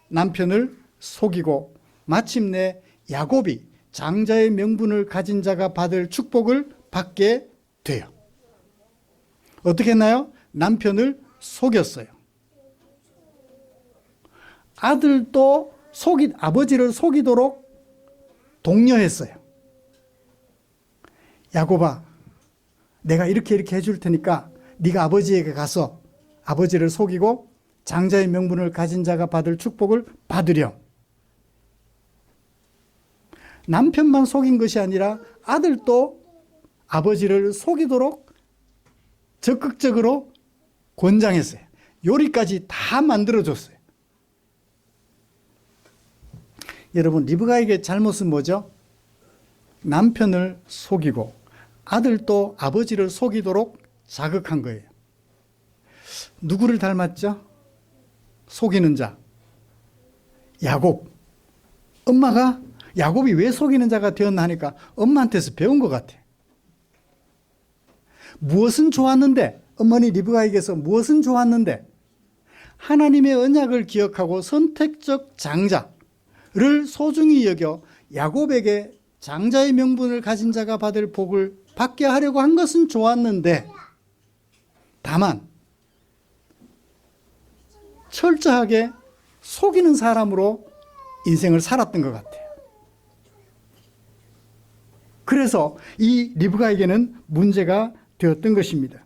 남편을 속이고 마침내 야곱이 장자의 명분을 가진 자가 받을 축복을 받게 돼요. 어떻게 했나요? 남편을 속였어요. 아들도 아버지를 속이도록 독려했어요. 야곱아, 내가 이렇게 해줄 테니까 네가 아버지에게 가서 아버지를 속이고 장자의 명분을 가진 자가 받을 축복을 받으렴. 남편만 속인 것이 아니라 아들도 아버지를 속이도록 적극적으로 권장했어요. 요리까지 다 만들어줬어요. 여러분, 리브가에게 잘못은 뭐죠? 남편을 속이고 아들도 아버지를 속이도록 자극한 거예요. 누구를 닮았죠? 속이는 자. 야곱. 엄마가 야곱이 왜 속이는 자가 되었나 하니까 엄마한테서 배운 것 같아요. 무엇은 좋았는데, 어머니 리브가에게서 무엇은 좋았는데, 하나님의 언약을 기억하고 선택적 장자를 소중히 여겨 야곱에게 장자의 명분을 가진 자가 받을 복을 받게 하려고 한 것은 좋았는데, 다만 철저하게 속이는 사람으로 인생을 살았던 것 같아요. 그래서 이 리브가에게는 문제가 되었던 것입니다.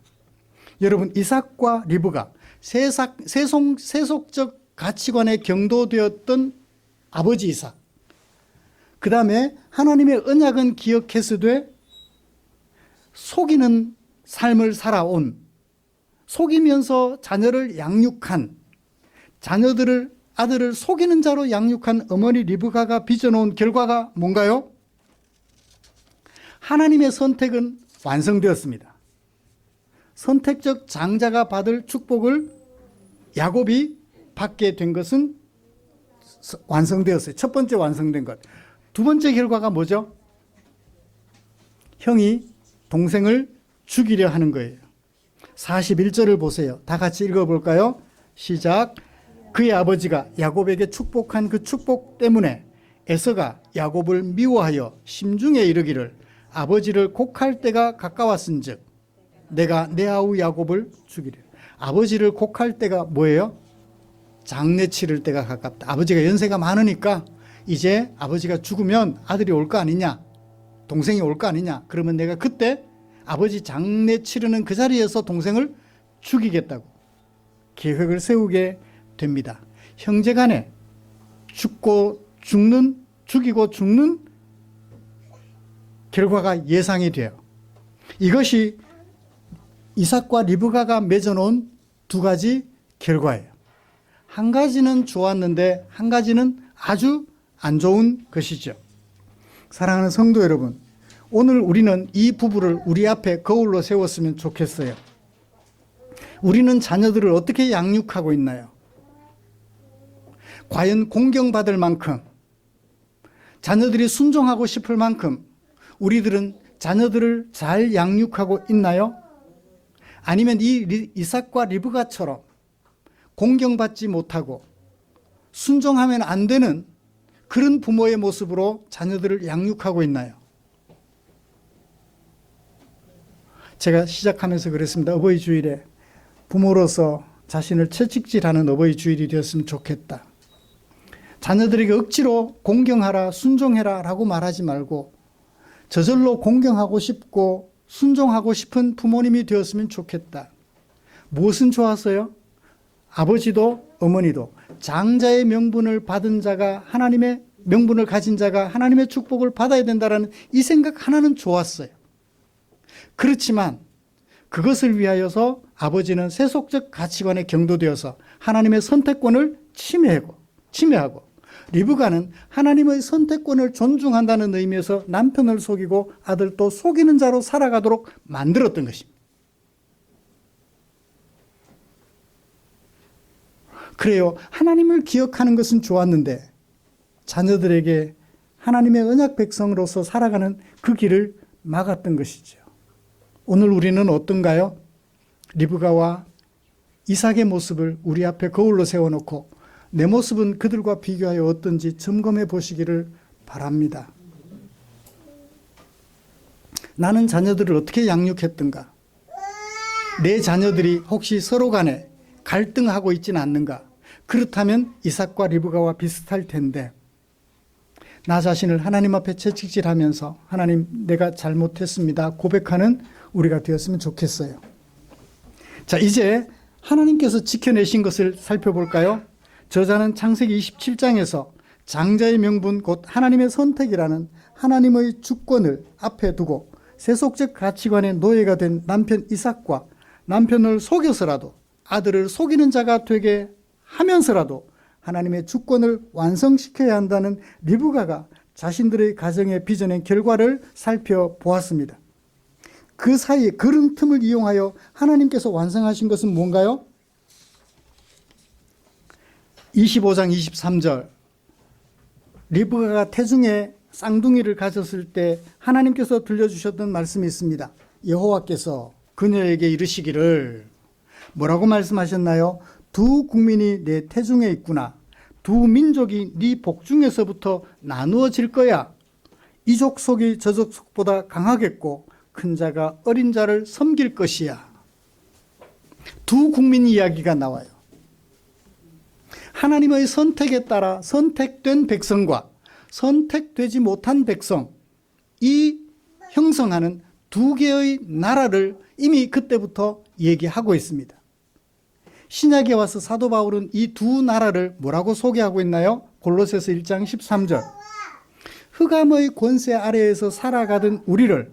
여러분, 이삭과 리브가 세속적 가치관에 경도되었던 아버지 이삭, 그 다음에 하나님의 언약은 기억했으되 속이는 삶을 살아온, 속이면서 자녀를 양육한, 자녀들을 아들을 속이는 자로 양육한 어머니 리브가가 빚어놓은 결과가 뭔가요? 하나님의 선택은 완성되었습니다. 선택적 장자가 받을 축복을 야곱이 받게 된 것은 완성되었어요. 첫 번째 완성된 것. 두 번째 결과가 뭐죠? 형이 동생을 죽이려 하는 거예요. 41절을 보세요. 다 같이 읽어볼까요? 시작. 그의 아버지가 야곱에게 축복한 그 축복 때문에 에서가 야곱을 미워하여 심중에 이르기를 아버지를 곡할 때가 가까웠은즉 내가 내 아우 야곱을 죽이려. 아버지를 곡할 때가 뭐예요? 장례 치를 때가 가깝다. 아버지가 연세가 많으니까 이제 아버지가 죽으면 아들이 올 거 아니냐, 동생이 올 거 아니냐. 그러면 내가 그때 아버지 장례 치르는 그 자리에서 동생을 죽이겠다고 계획을 세우게 됩니다. 형제간에 죽이고 죽는 결과가 예상이 돼요. 이것이 이삭과 리브가가 맺어놓은 두 가지 결과예요. 한 가지는 좋았는데 한 가지는 아주 안 좋은 것이죠. 사랑하는 성도 여러분, 오늘 우리는 이 부부를 우리 앞에 거울로 세웠으면 좋겠어요. 우리는 자녀들을 어떻게 양육하고 있나요? 과연 공경받을 만큼, 자녀들이 순종하고 싶을 만큼 우리들은 자녀들을 잘 양육하고 있나요? 아니면 이 이삭과 리브가처럼 공경받지 못하고 순종하면 안 되는 그런 부모의 모습으로 자녀들을 양육하고 있나요? 제가 시작하면서 그랬습니다. 어버이 주일에 부모로서 자신을 채찍질하는 어버이 주일이 되었으면 좋겠다. 자녀들에게 억지로 공경하라, 순종해라 라고 말하지 말고 저절로 공경하고 싶고 순종하고 싶은 부모님이 되었으면 좋겠다. 무엇은 좋았어요? 아버지도 어머니도 장자의 명분을 받은 자가 하나님의 명분을 가진 자가 하나님의 축복을 받아야 된다는 이 생각 하나는 좋았어요. 그렇지만 그것을 위하여서 아버지는 세속적 가치관에 경도되어서 하나님의 선택권을 침해하고 리브가는 하나님의 선택권을 존중한다는 의미에서 남편을 속이고 아들도 속이는 자로 살아가도록 만들었던 것입니다. 그래요. 하나님을 기억하는 것은 좋았는데 자녀들에게 하나님의 언약 백성으로서 살아가는 그 길을 막았던 것이죠. 오늘 우리는 어떤가요? 리브가와 이삭의 모습을 우리 앞에 거울로 세워놓고 내 모습은 그들과 비교하여 어떤지 점검해 보시기를 바랍니다. 나는 자녀들을 어떻게 양육했던가? 내 자녀들이 혹시 서로 간에 갈등하고 있지는 않는가? 그렇다면 이삭과 리브가와 비슷할 텐데 나 자신을 하나님 앞에 채찍질하면서 하나님 내가 잘못했습니다 고백하는 우리가 되었으면 좋겠어요. 자, 이제 하나님께서 지켜내신 것을 살펴볼까요? 저자는 창세기 27장에서 장자의 명분 곧 하나님의 선택이라는 하나님의 주권을 앞에 두고 세속적 가치관의 노예가 된 남편 이삭과 남편을 속여서라도 아들을 속이는 자가 되게 하면서라도 하나님의 주권을 완성시켜야 한다는 리브가가 자신들의 가정에 빚어낸 결과를 살펴보았습니다. 그 사이에 그런 틈을 이용하여 하나님께서 완성하신 것은 뭔가요? 25장 23절 리브가가 태중에 쌍둥이를 가졌을 때 하나님께서 들려주셨던 말씀이 있습니다. 여호와께서 그녀에게 이르시기를 뭐라고 말씀하셨나요? 두 국민이 내 태중에 있구나. 두 민족이 네 복중에서부터 나누어질 거야. 이족 속이 저족 속보다 강하겠고 큰 자가 어린 자를 섬길 것이야. 두 국민 이야기가 나와요. 하나님의 선택에 따라 선택된 백성과 선택되지 못한 백성, 이 형성하는 두 개의 나라를 이미 그때부터 얘기하고 있습니다. 신약에 와서 사도 바울은 이 두 나라를 뭐라고 소개하고 있나요? 골로새서 1장 13절. 흑암의 권세 아래에서 살아가던 우리를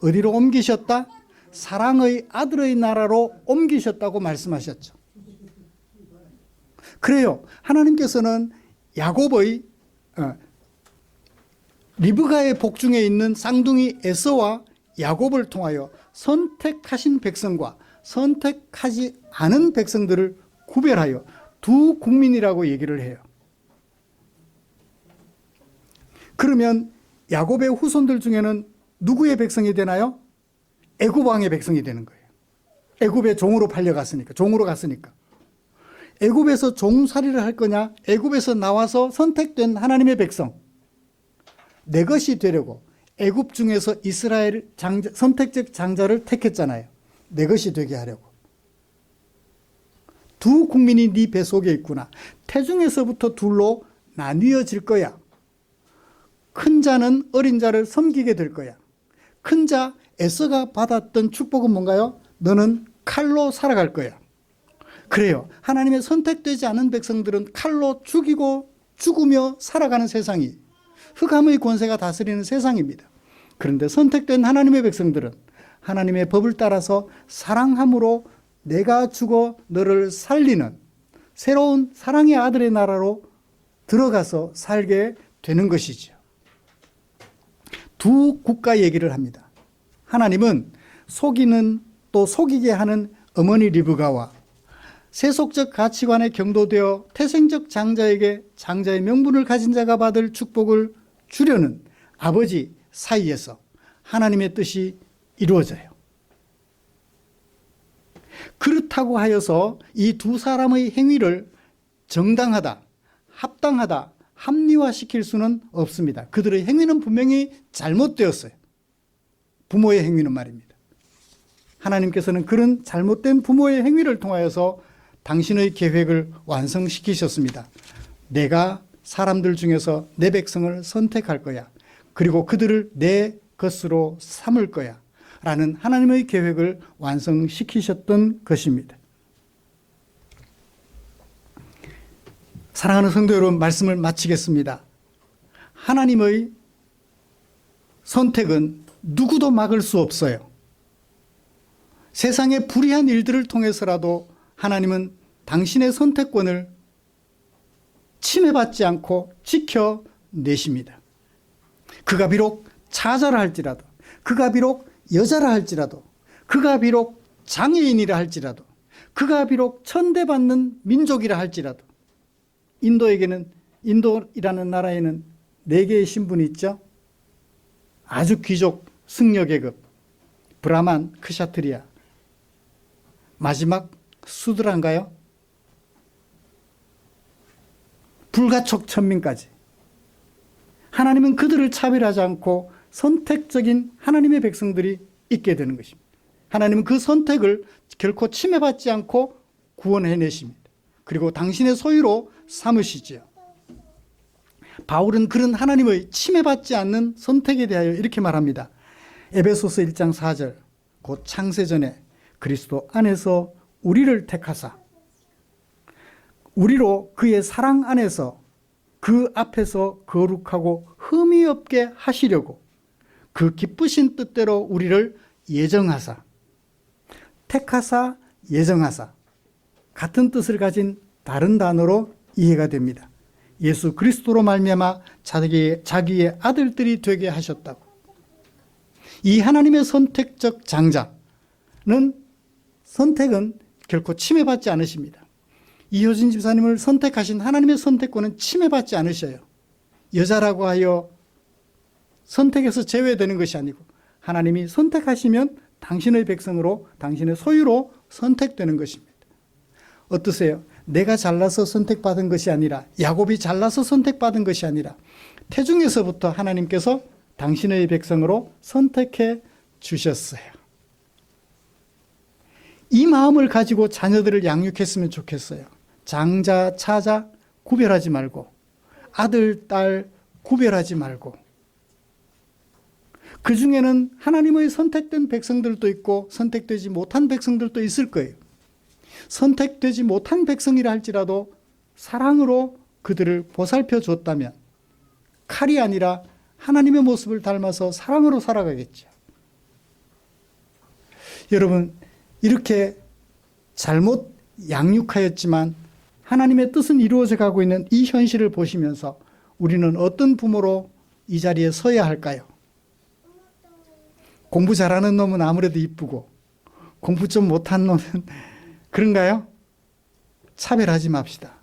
어디로 옮기셨다? 사랑의 아들의 나라로 옮기셨다고 말씀하셨죠. 그래요. 하나님께서는 야곱의 리브가의 복중에 있는 쌍둥이 에서와 야곱을 통하여 선택하신 백성과 선택하지 않은 백성들을 구별하여 두 국민이라고 얘기를 해요. 그러면 야곱의 후손들 중에는 누구의 백성이 되나요? 애굽 왕의 백성이 되는 거예요. 애굽의 종으로 팔려갔으니까, 종으로 갔으니까. 애굽에서 종살이를 할 거냐? 애굽에서 나와서 선택된 하나님의 백성. 내 것이 되려고 애굽 중에서 이스라엘 선택적 장자를 택했잖아요. 내 것이 되게 하려고. 두 국민이 네 뱃속에 있구나. 태중에서부터 둘로 나뉘어질 거야. 큰 자는 어린 자를 섬기게 될 거야. 큰 자 에서가 받았던 축복은 뭔가요? 너는 칼로 살아갈 거야. 그래요. 하나님의 선택되지 않은 백성들은 칼로 죽으며 살아가는 세상이, 흑암의 권세가 다스리는 세상입니다. 그런데 선택된 하나님의 백성들은 하나님의 법을 따라서 사랑함으로 내가 죽어 너를 살리는 새로운 사랑의 아들의 나라로 들어가서 살게 되는 것이죠. 두 국가 얘기를 합니다. 하나님은 속이는 또 속이게 하는 어머니 리브가와 세속적 가치관에 경도되어 태생적 장자에게 장자의 명분을 가진 자가 받을 축복을 주려는 아버지 사이에서 하나님의 뜻이 이루어져요. 그렇다고 하여서 이 두 사람의 행위를 정당하다, 합당하다, 합리화시킬 수는 없습니다. 그들의 행위는 분명히 잘못되었어요. 부모의 행위는 말입니다. 하나님께서는 그런 잘못된 부모의 행위를 통하여서 당신의 계획을 완성시키셨습니다. 내가 사람들 중에서 내 백성을 선택할 거야. 그리고 그들을 내 것으로 삼을 거야. 라는 하나님의 계획을 완성시키셨던 것입니다. 사랑하는 성도 여러분, 말씀을 마치겠습니다. 하나님의 선택은 누구도 막을 수 없어요. 세상의 불의한 일들을 통해서라도 하나님은 당신의 선택권을 침해받지 않고 지켜내십니다. 그가 비록 자자라 할지라도, 그가 비록 여자라 할지라도, 그가 비록 장애인이라 할지라도, 그가 비록 천대받는 민족이라 할지라도, 인도이라는 나라에는 4개의 신분이 있죠. 아주 귀족 승려계급, 브라만, 크샤트리아, 마지막 수드라인가요? 불가촉 천민까지. 하나님은 그들을 차별하지 않고 선택적인 하나님의 백성들이 있게 되는 것입니다. 하나님은 그 선택을 결코 침해받지 않고 구원해내십니다. 그리고 당신의 소유로 삼으시지요. 바울은 그런 하나님의 침해받지 않는 선택에 대하여 이렇게 말합니다. 에베소서 1장 4절, 곧 창세전에 그리스도 안에서 우리를 택하사 우리로 그의 사랑 안에서 그 앞에서 거룩하고 흠이 없게 하시려고 그 기쁘신 뜻대로 우리를 예정하사, 택하사, 예정하사, 같은 뜻을 가진 다른 단어로 이해가 됩니다. 예수 그리스도로 말미암아 자기의 아들들이 되게 하셨다고. 이 하나님의 선택적 장자는 선택은 결코 침해받지 않으십니다. 이효진 집사님을 선택하신 하나님의 선택권은 침해받지 않으셔요. 여자라고 하여 선택에서 제외되는 것이 아니고 하나님이 선택하시면 당신의 백성으로, 당신의 소유로 선택되는 것입니다. 어떠세요? 내가 잘나서 선택받은 것이 아니라, 야곱이 잘나서 선택받은 것이 아니라 태중에서부터 하나님께서 당신의 백성으로 선택해 주셨어요. 이 마음을 가지고 자녀들을 양육했으면 좋겠어요. 장자, 차자 구별하지 말고, 아들, 딸 구별하지 말고, 그 중에는 하나님의 선택된 백성들도 있고 선택되지 못한 백성들도 있을 거예요. 선택되지 못한 백성이라 할지라도 사랑으로 그들을 보살펴 줬다면 칼이 아니라 하나님의 모습을 닮아서 사랑으로 살아가겠죠. 여러분, 이렇게 잘못 양육하였지만 하나님의 뜻은 이루어져 가고 있는 이 현실을 보시면서 우리는 어떤 부모로 이 자리에 서야 할까요? 공부 잘하는 놈은 아무래도 이쁘고 공부 좀 못한 놈은 그런가요? 차별하지 맙시다.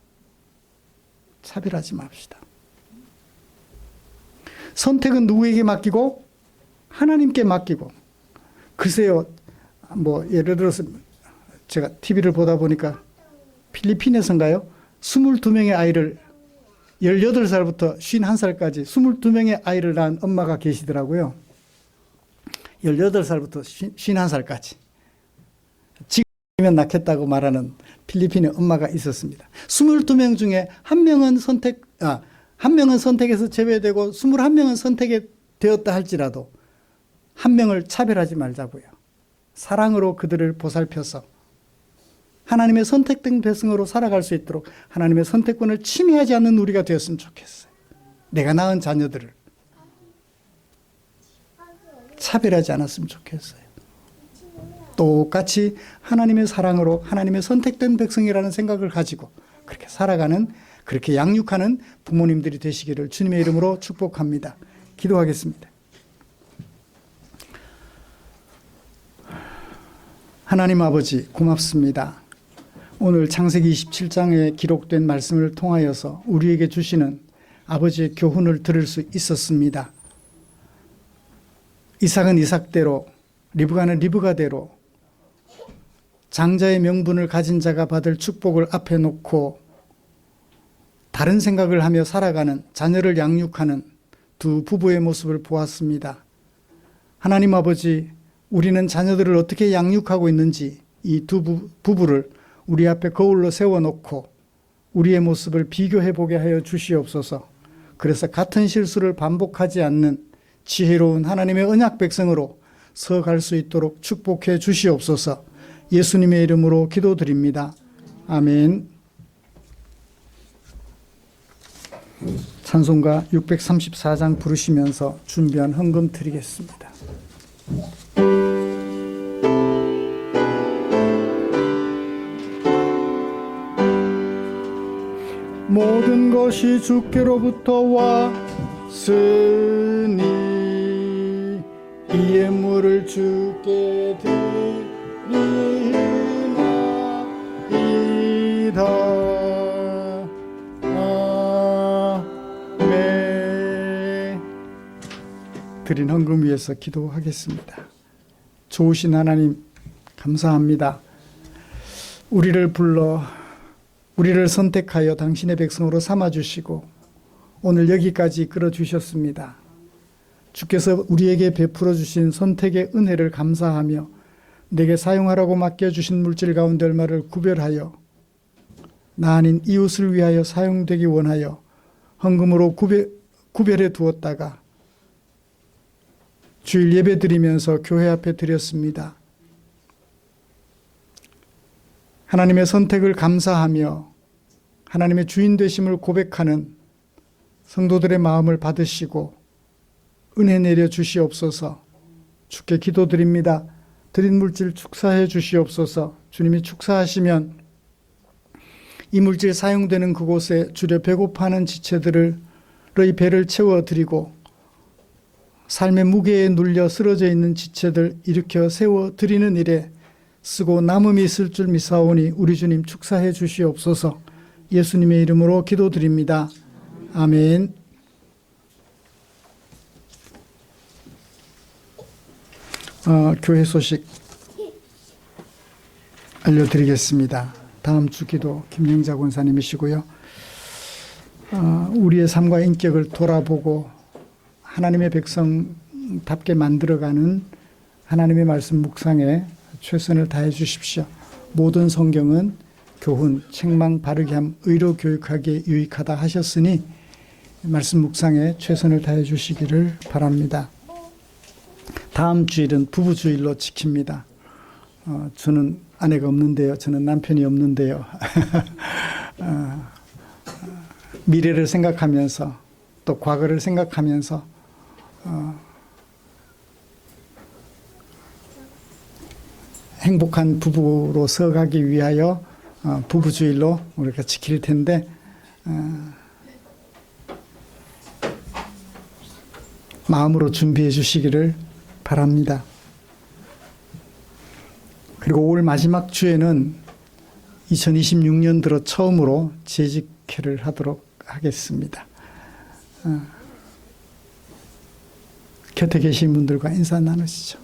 차별하지 맙시다. 선택은 누구에게 맡기고? 하나님께 맡기고. 글쎄요, 예를 들어서 제가 TV를 보다 보니까 필리핀에서인가요? 22명의 아이를 18살부터 51살까지 22명의 아이를 낳은 엄마가 계시더라고요. 18살부터 51살까지. 지금이면 낳겠다고 말하는 필리핀의 엄마가 있었습니다. 22명 중에 한 명은 선택에서 제외되고 21명은 선택이 되었다 할지라도 한 명을 차별하지 말자고요. 사랑으로 그들을 보살펴서 하나님의 선택된 백성으로 살아갈 수 있도록 하나님의 선택권을 침해하지 않는 우리가 되었으면 좋겠어요. 내가 낳은 자녀들을 차별하지 않았으면 좋겠어요. 똑같이 하나님의 사랑으로 하나님의 선택된 백성이라는 생각을 가지고 그렇게 살아가는, 그렇게 양육하는 부모님들이 되시기를 주님의 이름으로 축복합니다. 기도하겠습니다. 하나님 아버지 고맙습니다. 오늘 창세기 27장에 기록된 말씀을 통하여서 우리에게 주시는 아버지의 교훈을 들을 수 있었습니다. 이삭은 이삭대로, 리브가는 리브가대로 장자의 명분을 가진 자가 받을 축복을 앞에 놓고 다른 생각을 하며 살아가는, 자녀를 양육하는 두 부부의 모습을 보았습니다. 하나님 아버지, 우리는 자녀들을 어떻게 양육하고 있는지 이 두 부부를 우리 앞에 거울로 세워놓고 우리의 모습을 비교해 보게 하여 주시옵소서. 그래서 같은 실수를 반복하지 않는 지혜로운 하나님의 언약 백성으로 서갈 수 있도록 축복해 주시옵소서. 예수님의 이름으로 기도드립니다. 아멘. 찬송가 634장 부르시면서 준비한 헌금 드리겠습니다. 모든 것이 주께로부터 왔으니 이 예물을 주께 드리나이다. 아멘. 드린 헌금 위해서 기도하겠습니다. 좋으신 하나님 감사합니다. 우리를 불러 우리를 선택하여 당신의 백성으로 삼아주시고 오늘 여기까지 이끌어주셨습니다. 주께서 우리에게 베풀어 주신 선택의 은혜를 감사하며 내게 사용하라고 맡겨주신 물질 가운데 얼마를 구별하여 나 아닌 이웃을 위하여 사용되기 원하여 헌금으로 구별해 두었다가 주일 예배 드리면서 교회 앞에 드렸습니다. 하나님의 선택을 감사하며 하나님의 주인 되심을 고백하는 성도들의 마음을 받으시고 은혜 내려 주시옵소서. 주께 기도드립니다. 드린 물질 축사해 주시옵소서. 주님이 축사하시면 이 물질 사용되는 그곳에 주려 배고파하는 지체들의 배를 채워드리고 삶의 무게에 눌려 쓰러져 있는 지체들 일으켜 세워드리는 일에 쓰고 남음이 있을 줄 믿사오니 우리 주님 축사해 주시옵소서. 예수님의 이름으로 기도드립니다. 아멘. 교회 소식 알려드리겠습니다. 다음 주 기도 김영자 권사님이시고요. 우리의 삶과 인격을 돌아보고 하나님의 백성답게 만들어가는 하나님의 말씀 묵상에 최선을 다해 주십시오. 모든 성경은 교훈, 책망, 바르게 함, 의로 교육하기에 유익하다 하셨으니 말씀 묵상에 최선을 다해 주시기를 바랍니다. 다음 주일은 부부주일로 지킵니다. 저는 아내가 없는데요. 저는 남편이 없는데요. 미래를 생각하면서 또 과거를 생각하면서 행복한 부부로 서가기 위하여 부부주일로 우리가 지킬 텐데 마음으로 준비해 주시기를 바랍니다. 그리고 올 마지막 주에는 2026년 들어 처음으로 재직회를 하도록 하겠습니다. 곁에 계신 분들과 인사 나누시죠.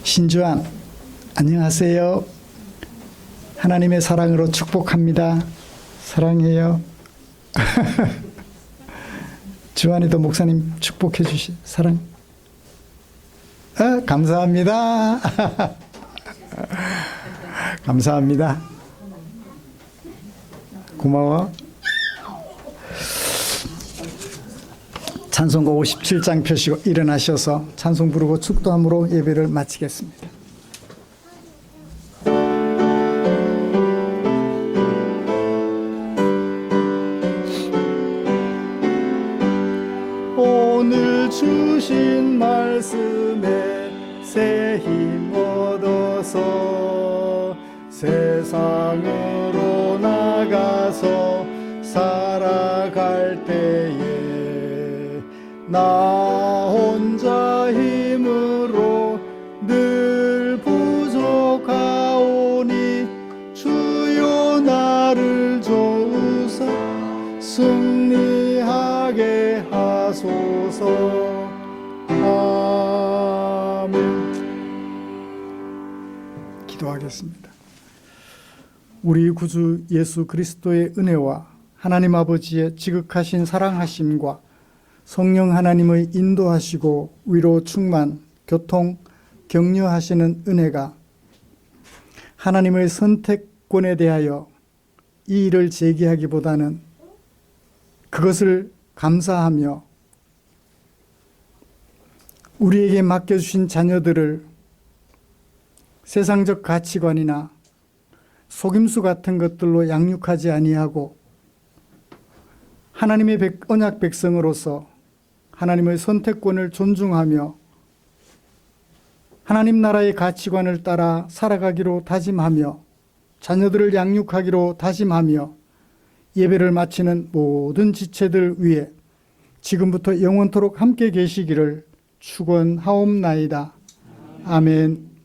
신주환, 안녕하세요. 하나님의 사랑으로 축복합니다. 사랑해요. 주환이도 목사님 축복해 주시. 사랑. 감사합니다. 감사합니다. 고마워. 찬송가 57장 펴시고 일어나셔서 찬송 부르고 축도함으로 예배를 마치겠습니다. 오늘 주신 말씀에 새 힘 얻어서 세상으로 나가서 살아갈 때에 나 혼자 힘으로 늘 부족하오니 주여 나를 도우사 승리하게 하소서. 아멘. 기도하겠습니다. 우리 구주 예수 그리스도의 은혜와 하나님 아버지의 지극하신 사랑하심과 성령 하나님의 인도하시고 위로 충만, 교통, 격려하시는 은혜가 하나님의 선택권에 대하여 이 일을 제기하기보다는 그것을 감사하며 우리에게 맡겨주신 자녀들을 세상적 가치관이나 속임수 같은 것들로 양육하지 아니하고 하나님의 언약 백성으로서 하나님의 선택권을 존중하며 하나님 나라의 가치관을 따라 살아가기로 다짐하며 자녀들을 양육하기로 다짐하며 예배를 마치는 모든 지체들 위해 지금부터 영원토록 함께 계시기를 축원하옵나이다. 아멘.